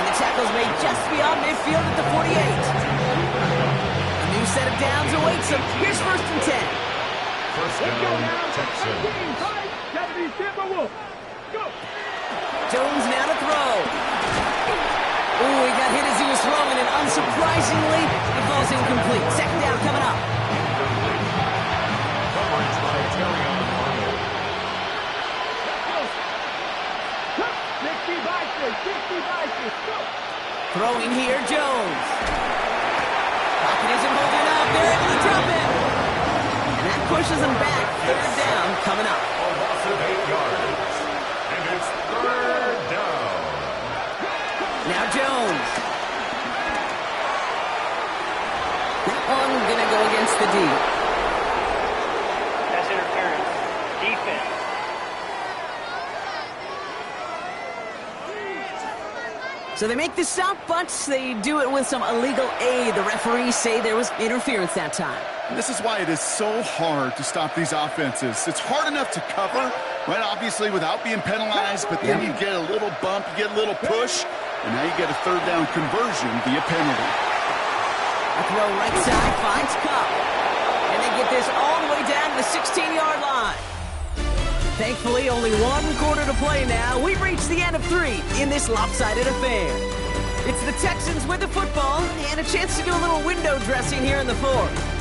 And the tackle's made just beyond midfield at the 48. A new set of downs awaits them. Here's 1st and 10. First down, Texans. Jones now to throw. Ooh, he got hit as he was throwing, and unsurprisingly, it falls incomplete. 2nd down coming up. Coverage by Terry on Arnold. 60 go. Throwing here, Jones. Pocket isn't holding up. They're able to drop him. And that pushes him back. 3rd down coming up. A loss of 8 yards. And it's 3rd down. Now Jones. That one gonna go against the D. That's interference. Defense. So they make the stop, but they do it with some illegal aid. The referees say there was interference that time. And this is why it is so hard to stop these offenses. It's hard enough to cover, right, obviously, without being penalized, but then you get a little bump, you get a little push, and now you get a 3rd down conversion via penalty. A throw right side finds Cup. And they get this all the way down to the 16-yard line. Thankfully, only 1 quarter to play now. We've reached the end of 3 in this lopsided affair. It's the Texans with the football and a chance to do a little window dressing here in the 4th.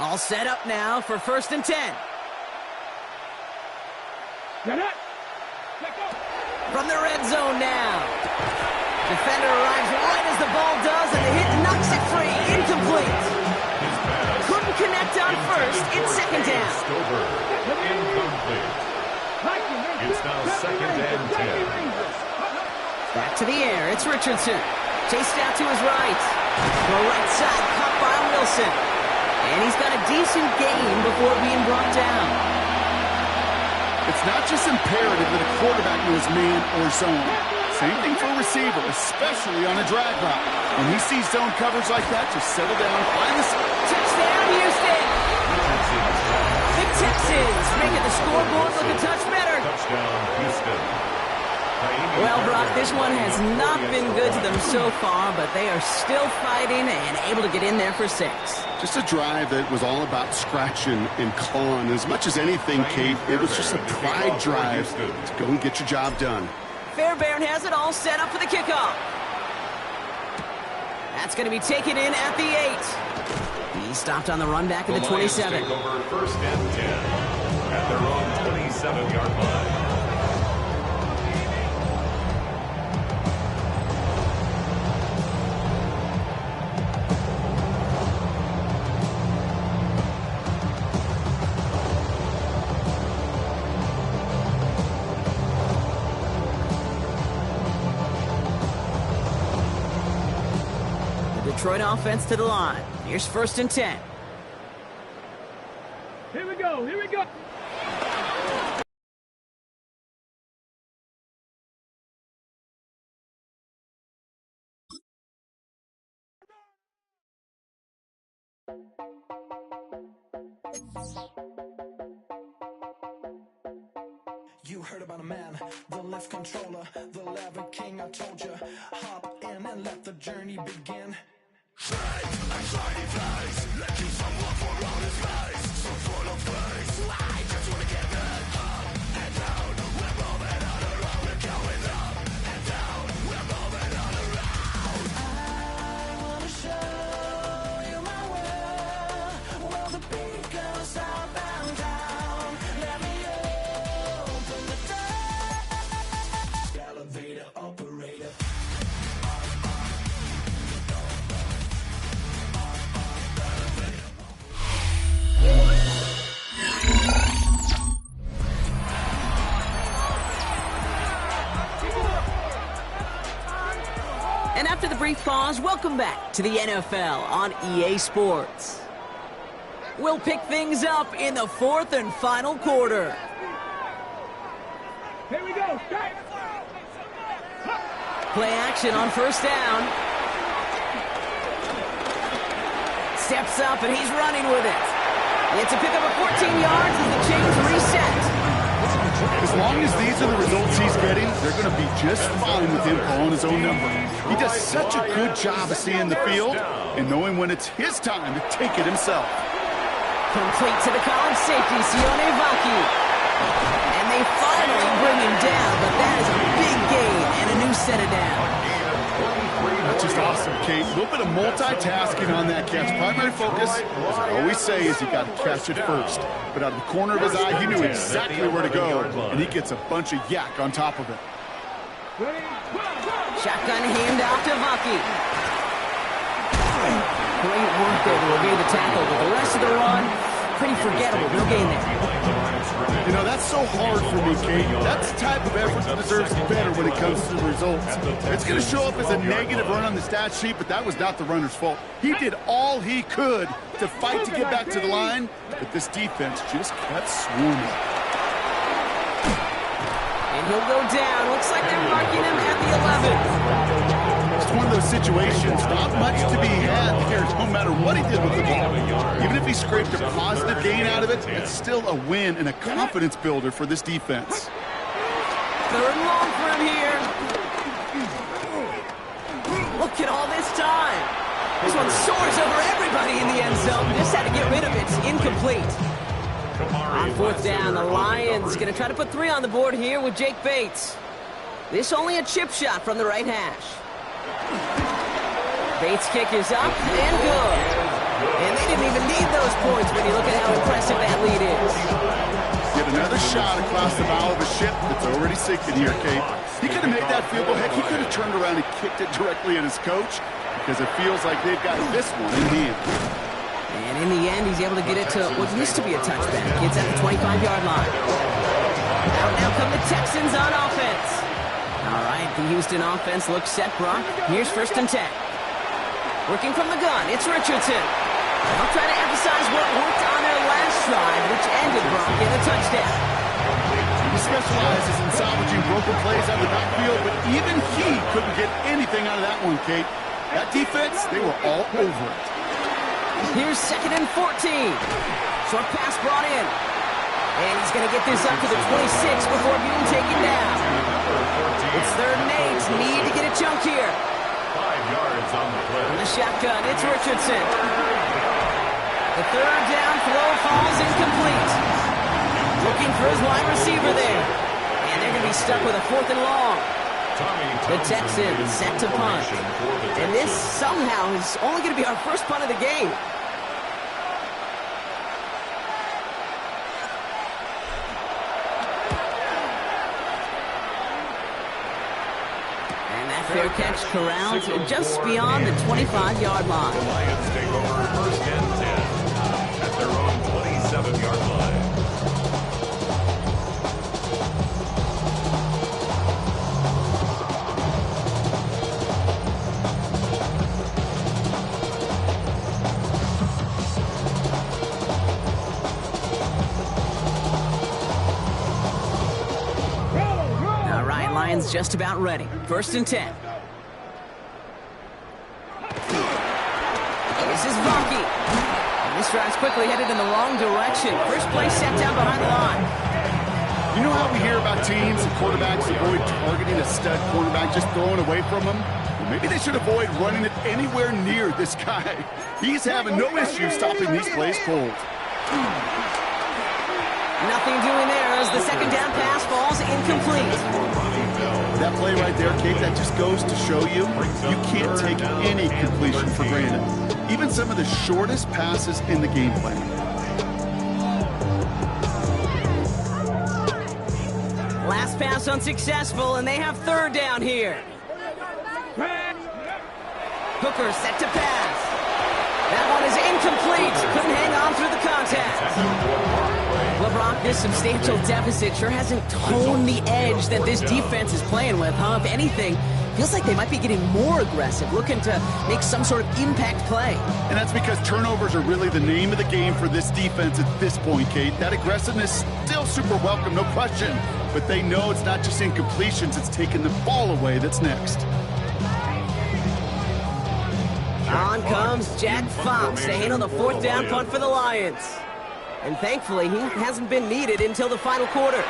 All set up now for 1st and 10. From the red zone now. Defender arrives right as the ball does, and the hit knocks it free. Incomplete. Couldn't connect on 1st. It's 2nd down. Incomplete. It's now 2nd and 10. Back to the air. It's Richardson. Chased out to his right. The right side caught by Wilson. And he's got a decent gain before being brought down. It's not just imperative that a quarterback knows man or zone. Same thing for a receiver, especially on a drag route. When he sees zone coverage like that, just settle down, find the... Touchdown, Houston! The Texans making the scoreboard look a touch better. Touchdown, Houston. Well, Brock, this one has not been good to them so far, but they are still fighting and able to get in there for 6. Just a drive that was all about scratching and clawing. As much as anything, Kate, it was just a pride drive to go and get your job done. Fairbairn has it all set up for the kickoff. That's going to be taken in at the 8. He stopped on the run back at the 27. Take over 1st and 10 at their own 27-yard line. Detroit offense to the line. Here's 1st and 10. Here we go. You heard about a man, the lift controller, the lever king. I told you, hop in and let the journey begin. Shine and shiny flies, let you someone for all his face. So full of grace, I just wanna get it up and down. We're moving on around, we're going up and down. We're moving on around. I wanna show you my world. Well, the beat goes up and down. Let me open the door. Elevator operator. And after the brief pause, welcome back to the NFL on EA Sports. We'll pick things up in the fourth and final quarter. Here we go. Play action on first down. Steps up, and he's running with it. It's a pickup of 14 yards as the chains reset. As long as these are the results he's getting, they're going to be just fine with him calling his own number. He does such a good job of seeing the field and knowing when it's his time to take it himself. Complete to the college safety, Sione Vaki. And they finally bring him down, but that is a big gain and a new set of down. That's just awesome, Kate. A little bit of multitasking on that catch. Primary focus, as I always say, is you got to catch it first. But out of the corner of his eye, he knew exactly where to go, and he gets a bunch of yak on top of it. Shotgun handoff to Vaki. Great work there to evade the tackle, but the rest of the run, pretty forgettable. No gain there. You know, that's so hard for me, Kate. That's the type of effort that deserves better when it comes to the results. It's going to show up as a negative run on the stat sheet, but that was not the runner's fault. He did all he could to fight to get back to the line, but this defense just kept swarming. And he'll go down. Looks like they're marking him at the 11. It's one of those situations, not much to be had here, no matter what he did with the ball. Even if he scraped a positive gain out of it, it's still a win and a confidence builder for this defense. Third and long for him here. Look at all this time. This one soars over everybody in the end zone. Just had to get rid of it. Incomplete. On fourth down, the Lions going to try to put 3 on the board here with Jake Bates. This only a chip shot from the right hash. Bates' kick is up and good. And they didn't even need those points when you look at how impressive that lead is. Yet another shot across the bow of a ship that's already sinking here, Kate. He could have made that field goal. Heck, he could have turned around and kicked it directly at his coach because it feels like they've got this one in hand. And in the end, he's able to get it to what used to be a touchback. It's at the 25-yard line. Now come the Texans on offense. All right, the Houston offense looks set, Brock. Here's 1st and 10. Working from the gun, it's Richardson. They'll try to emphasize what worked on their last drive, which ended, Brock, in a touchdown. He specializes in salvaging broken plays out of the backfield, but even he couldn't get anything out of that one, Kate. That defense, they were all over it. Here's 2nd and 14. Short pass brought in. And he's going to get this up to the 26 before being taken down. It's 3rd and 8. Need to get a chunk here. 5 yards on the play. On the shotgun, it's Richardson. The 3rd down throw falls incomplete. Looking for his wide receiver there. And they're going to be stuck with a 4th and long. The Texans set to punt. And this somehow is only going to be our first punt of the game. And that fair catch corralled just beyond the 25-yard line. The Lions take over 1st and 10 at their own 27-yard line. Just about ready. 1st and 10. This is Vaki. This drive's quickly headed in the wrong direction. First play set down behind the line. You know how we hear about teams and quarterbacks avoid targeting a stud quarterback, just throwing away from him? Well, maybe they should avoid running it anywhere near this guy. He's having no issue stopping these plays cold. Nothing doing there as the 2nd down pass falls incomplete. That play right there, Kate, that just goes to show you can't take any completion for granted. Even some of the shortest passes in the game plan. Last pass unsuccessful, and they have 3rd down here. Hooker set to pass. That one is incomplete. Couldn't hang on through the contact. Well, Brock, this substantial deficit sure hasn't toned the edge that this defense is playing with, huh? If anything, feels like they might be getting more aggressive, looking to make some sort of impact play. And that's because turnovers are really the name of the game for this defense at this point, Kate. That aggressiveness still super welcome, no question. But they know it's not just incompletions, it's taking the ball away that's next. On comes Jack Fox to handle the fourth down punt for the Lions. And thankfully, he hasn't been needed until the final quarter.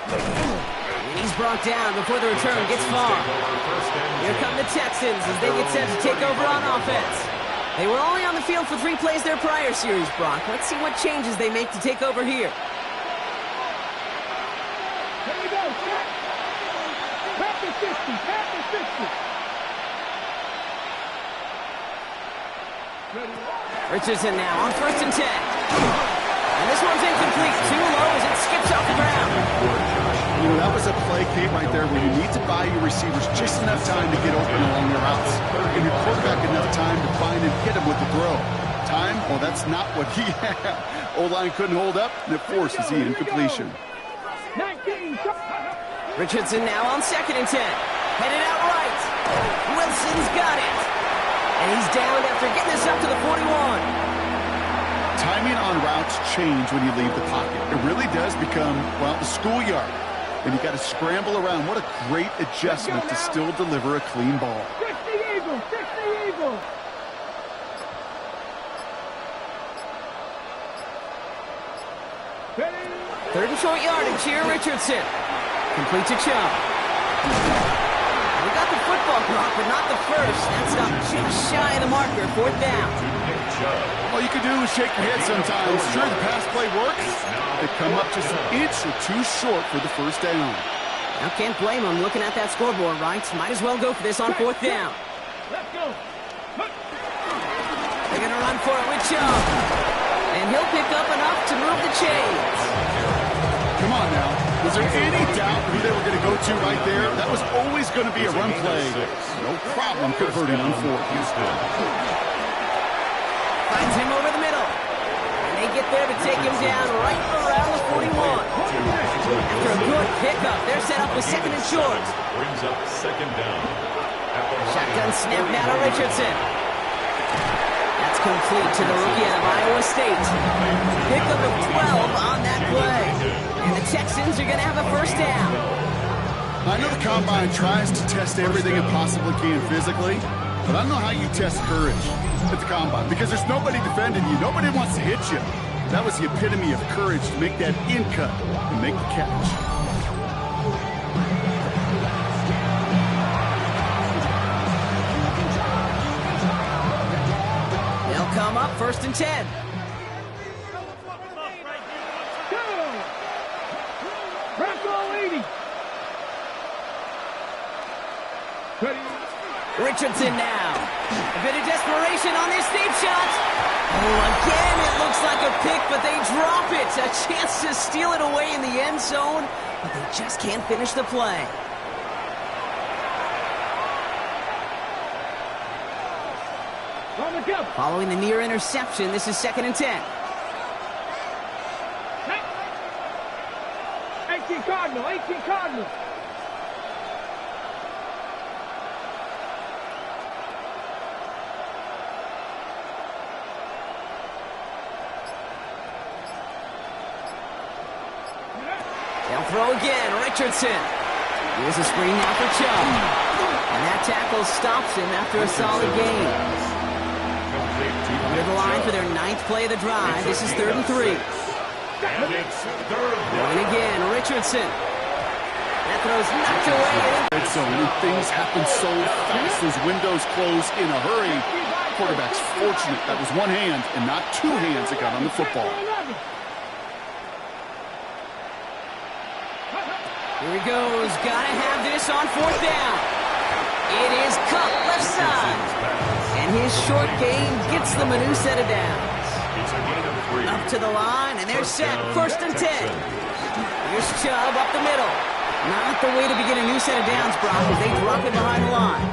And he's brought down before the return gets far. Here come the Texans as they get set to take over on offense. They were only on the field for 3 plays their prior series, Brock. Let's see what changes they make to take over here. Here we go, check. Pass the 50, pass the 50. Richardson now on 1st and 10. And this one's incomplete. Too low as it skips off the ground. You know, that was a play, Kate, right there where you need to buy your receivers just enough time to get open along their routes. And your quarterback enough time to find and hit him with the throw. Time? Well, that's not what he had. O-line couldn't hold up, and it forces the incompletion. 19. Richardson now on 2nd and 10. Headed out right. Wilson's got it. And he's down after getting this up to the 41. Timing on routes change when you leave the pocket. It really does become, well, the schoolyard. And you got to scramble around. What a great adjustment to still deliver a clean ball. 60 Eagles, 60 Eagles. Third and short yardage here, Richardson. Complete to Chubb. We got the football block, but not the first. That's not just shy of the marker. 4th down. All you can do is shake your head sometimes. Sure, the pass play works. They come up just an inch or two short for the first down. Now can't blame them looking at that scoreboard, right? Might as well go for this on 4th down. Let's go. They're going to run for it with Chubb. And he'll pick up enough to move the chains. Come on now. Was there any doubt who they were going to go to right there? That was always going to be a run play. No problem converting on 4th. Finds him over the middle. And they get there to take him down right around the 41. After a good pickup, they're set up with 2nd and short. Brings up 2nd down. Shotgun snap now to Richardson. That's complete to the rookie out of Iowa State. Pickup of 12 on that play. And the Texans are going to have a first down. I know the Combine tries to test everything it possibly can physically, but I don't know how you test courage at the Combine because there's nobody defending you. Nobody wants to hit you. That was the epitome of courage to make that in cut and make the catch. They'll come up 1st and 10. Richardson now. A bit of desperation on this deep shot. Oh, again, it looks like a pick, but they drop it. A chance to steal it away in the end zone, but they just can't finish the play. Following the near interception, this is 2nd and 10. 18 Cardinal, 18 Cardinal. They'll throw again, Richardson. Here's a screen now for Chubb. And that tackle stops him after a solid gain. Under the line for their 9th play of the drive. This is 3rd and 3. And it's 3rd down. And again, Richardson. That throw's knocked away. So when things happen so fast, those windows close in a hurry. Quarterback's fortunate that was one hand and not 2 hands that got on the football. Here he goes. Gotta have this on 4th down. It is cut left side. And his short gain gets them a new set of downs. It's a gain of 3. Up to the line, and they're set. 1st and 10. Here's Chubb up the middle. Not the way to begin a new set of downs, Brock, as they drop it behind the line.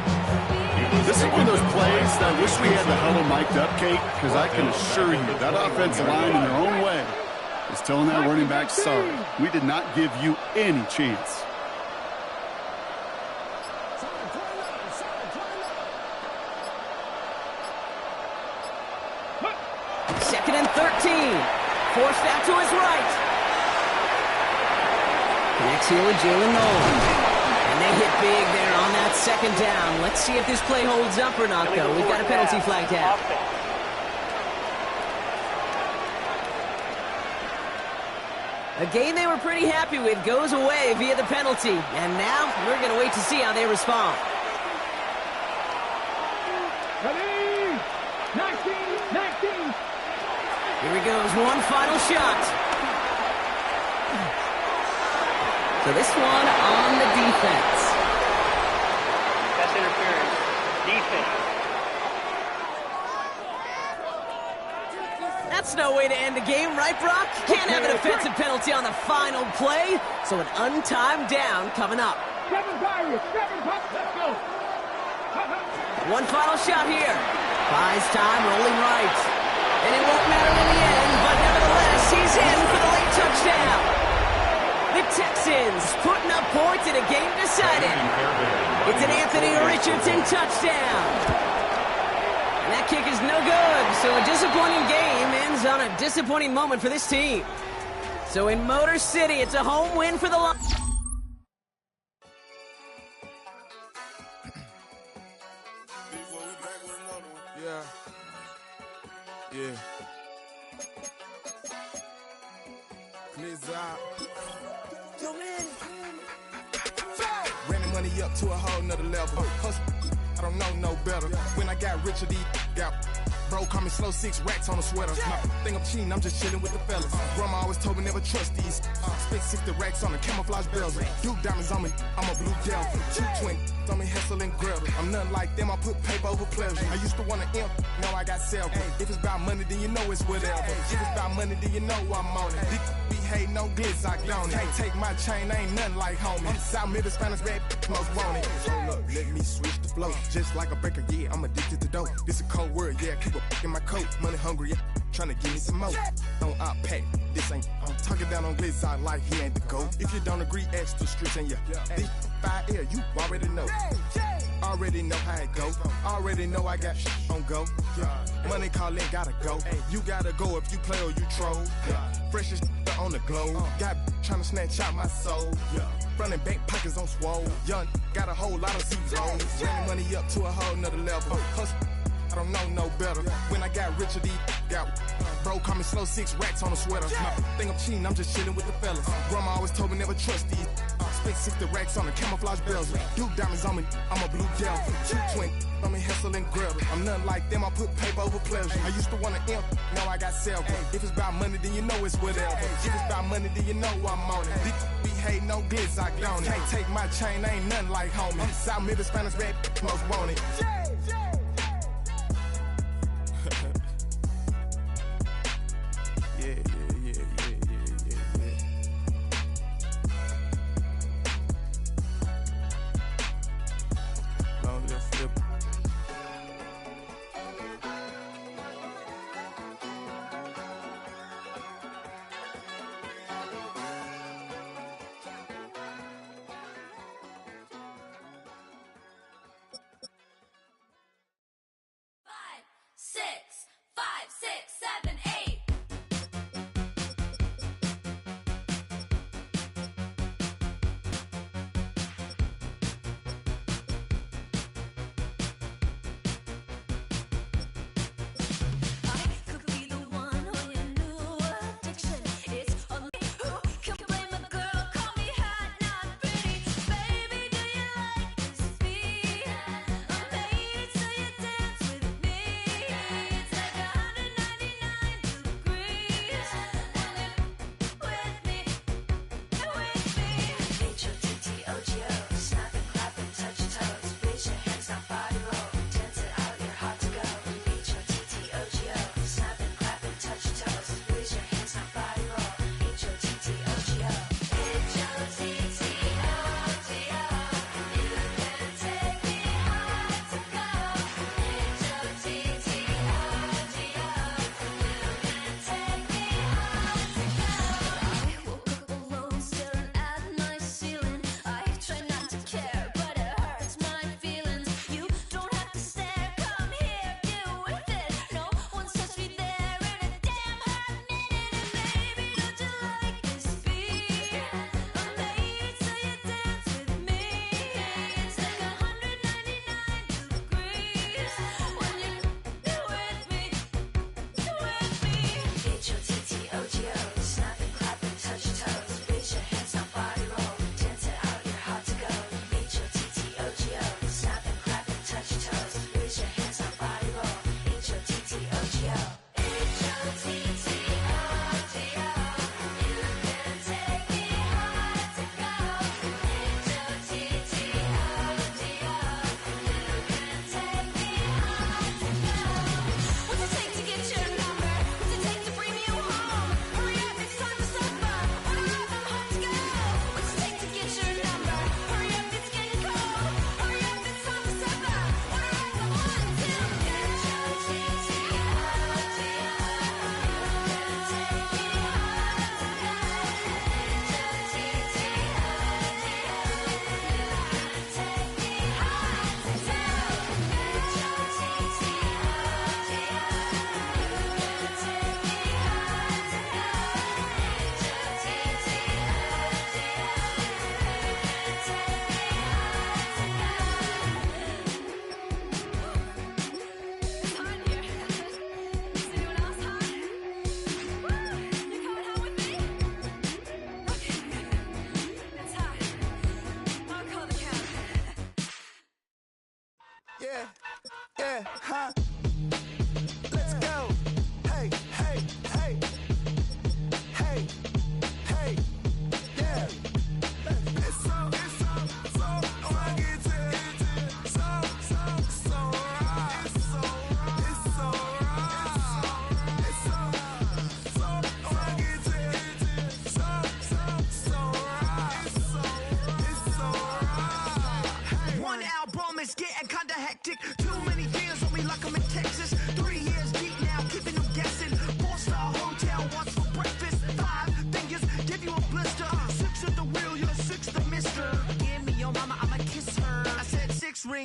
He This is one of those plays that I wish we had the huddle mic'd up, Kate, because I can assure you that offensive line in their own way is telling that running back, sorry, we did not give you any chance. Second and 13. Forced out to his right. Connects here with Jalen Nolan. And they hit big there on that second down. Let's see if this play holds up or not, though. We've got a penalty flag down. A game they were pretty happy with goes away via the penalty. And now we're going to wait to see how they respond. Ready? 19. Here he goes, one final shot. So this one on the defense. That's interference. Defense. That's no way to end a game, right, Brock? Can't have an offensive penalty on the final play. So an untimed down coming up. Let's go. One final shot here. Buys time, rolling right. And it won't matter in the end, but nevertheless, he's in for the late touchdown. The Texans putting up points in a game decided. It's an Anthony Richardson touchdown. And that kick is no good, so a disappointing game ends on a disappointing moment for this team. So in Motor City, it's a home win for the Lions. Yeah. Clears out. Running money up to a whole nother level. Hustle, I don't know no better. When I got richer, these got bro call me slow, 6 racks on a sweater. My think I'm cheating, I'm just chilling with the fellas. Grandma always told me never trust these. Spent 60 racks on the camouflage bells. Duke diamonds on me, I'm a blue devil. 220 on me, Hessel and Gretel. I'm nothing like them, I put paper over pleasure. I used to want to imp, now I got self. If it's about money, then you know it's whatever. If it's about money, then you know I'm on it. These be hating no glitz, I don't. Can't take my chain, ain't nothing like homie. South Middle Spanish red, most want it. Hold up, let me switch the flow. Just like a baker, yeah, I'm addicted to dope. This a cold word, yeah, keep a in my coat. Money hungry, yeah, tryna give me some more. Don't I pack, this ain't. I'm talking down on glitz, I like he ain't the GOAT. If you don't agree, ask the streets and yeah. This 5 air, you already know. Already know how it go. Already know I got shit on go. Money calling, gotta go. You gotta go if you play or you troll. Freshest on the globe. Got tryna snatch out my soul. Running bank pockets on swole. Young, got a whole lot of zeros. Running money up to a whole nother level. Hustle, I don't know no better. When I got richer, these got bro call me slow, 6 racks on a sweater. My think I'm cheating, I'm just chilling with the fellas. Grandma always told me never trust these. Spent 60 racks on the camouflage bells. Duke diamonds on me, I'm a blue devil. 220 on me, Hessel and Gretel. I'm nothing like them, I put paper over pleasure. I used to want to imp, now I got self. If it's about money, then you know it's whatever. If it's about money, then you know I'm on it. These be hating no glitz, I don't. Can't take my chain, ain't nothing like homie. South Middle Spanish red, most want it. Yeah.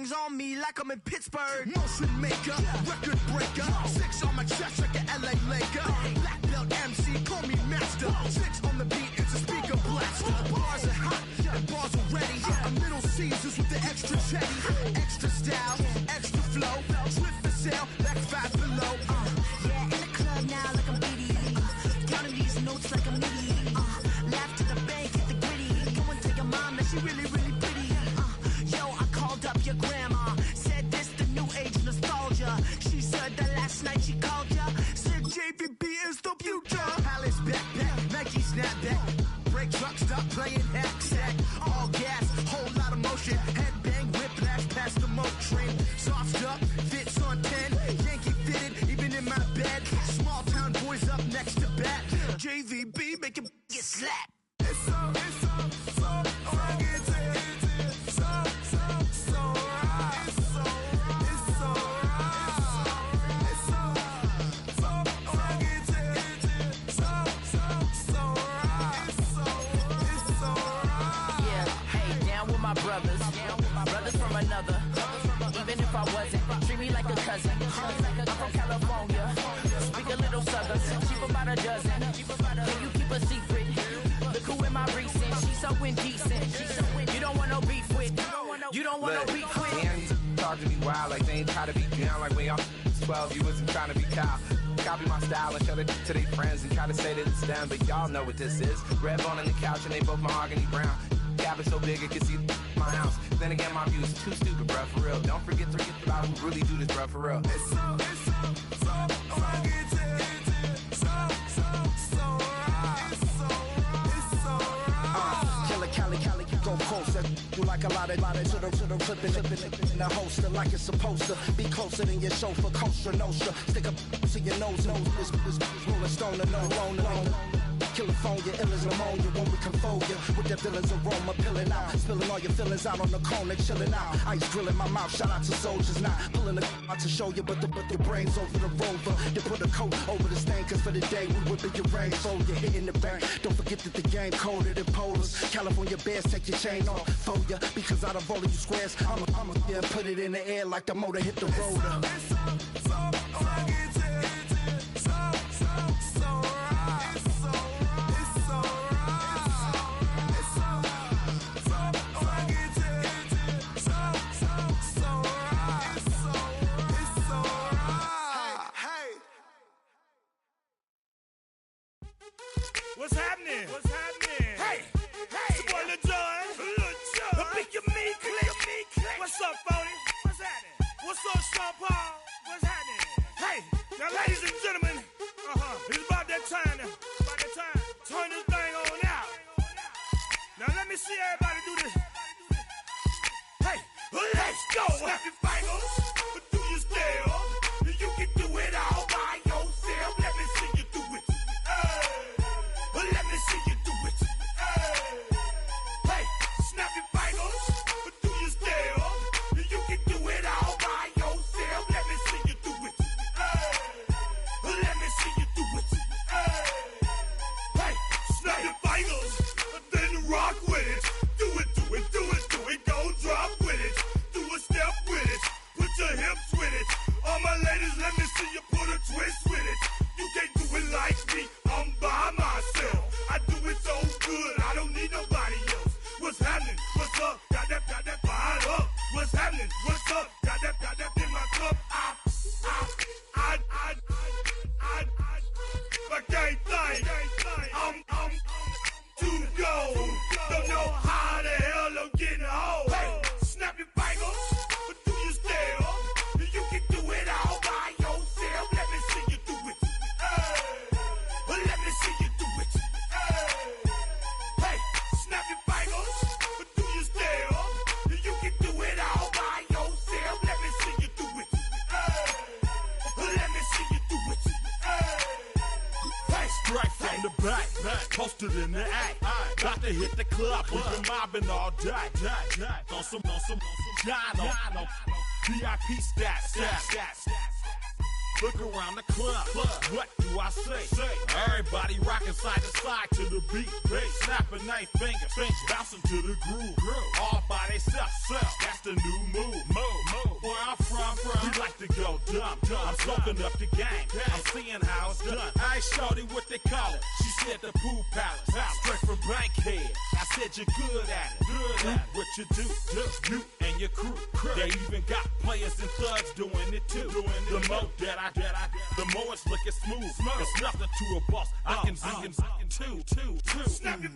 rings on me like I'm in Pittsburgh. Motion maker, record breaker. 6 on my chest like an LA Laker. Black belt MC, call me master. 6 on the beat, it's a speaker blaster. Bars are hot and bars are ready. I'm Little Caesars with the extra chatty. Extra style, extra flow. Slip for sale, like 5 below. Yeah, in the club now like I'm Diddy. Counting these notes like I'm Nitty. Laugh to the bank, hit the gritty. Go and tell your mom that she really, really pretty. Yo, I called up your grandma. Said this the new age nostalgia. She said that last night she called ya. Said JVP is the future. Palace backpack, Nike snapback. Break truck, stop playing hack sack. All gas, whole lot of motion. Headbang, whiplash, past the moat train. Soft up, fits on 10. Yankee fitted, even in my bed. Small town boys up next to bat. JVB, make it get slapped. It's so right. Brothers from another. Even if I wasn't, treat me like a cousin. I'm from California. Speak a little southern. Cheap about a dozen. Can you keep a secret? Look who in my recent. She's so indecent. You don't want no beef with. You don't want no beef with. Man, talk to me wild like they ain't try to be down. Like when y'all 12, you wasn't trying to be Kyle. Copy my style and show it to their friends and try to say that it's them, but y'all know what this is. Red bone on the couch and they both mahogany brown. Cabin so big it can see my house. Then again, my views too stupid, bruh, for real. Don't forget to get about who really do this, bruh, for real. It's so Cali, go closer. You like a lot of to the flipping in the holster like it's supposed to be closer than your chauffeur, Costa Nostra. Stick up to your nose, this rolling stone and no loner. California, ill as pneumonia when we come for you. With that villain's aroma, pilling out. Spilling all your feelings out on the corner, chilling out. Ice grilling my mouth, shout out to soldiers. Not pulling the out to show you, but your brains over the rover. You put a coat over the stain, cause for the day we whipping your rain. So you're hitting the bank. Don't forget that the game colder than polars. California bears, take your chain off for ya. Because out of all of you squares, I'ma yeah, put it in the air like the motor hit the roller. What's happening? Hey! It's your boy Lil Jon. A pick your meat click. What's up, Phony? What's happening? What's up, Sean Paul? What's happening? Hey! Now, ladies and gentlemen, it's about that time. Turn this thing on out. Now, let me see everybody do this. Hey! Let's go! Snap your fingers. Do your style. You can do it all by yourself. Let me see you do it. Let me see you do it. Hey, snap your fingers, do your style. You can do it all by yourself. Let me see you do it. Let me see you do it. Hey, snap your fingers, then rock with it. Do it. Go drop with it. Do a step with it. Put your hips with it. All my ladies, let me see you put a twist with it. You can't do it like me. I'm by myself. I do it so good, I don't need nobody else. What's happening? What's up? Got that fired up. What's happening? What's up? Got that in my cup. I can't think. I'm too go. Don't know how the hell I'm getting home. Hey, snap your fingers, do your style. You can do it all by yourself. Let me see you do it. Let me see you do it. Hey, snap your fingers, do your style. You can do it all by yourself. Let me see you do it. Let me see you do it. Hey, straight from the back, posted in the act. Got to hit the club, we've been mobbing all day. On some Jono, VIP stats. Look around the club. What do I say? Everybody rocking side to side to the beat. Snapping night fingers, bouncing to the groove. All by themselves. That's the new move. Where I'm from, we like to go dumb. I'm soaking up the game. I'm seeing how it's done. I ain't shorty what they call it. She said the pool palace. Straight from Bankhead. I said you're good at it. What you do, you and your crew. They even got players and thugs doing it too. The more that I, the more it's looking smooth. It's nothing to a boss. I can see him two. Snap your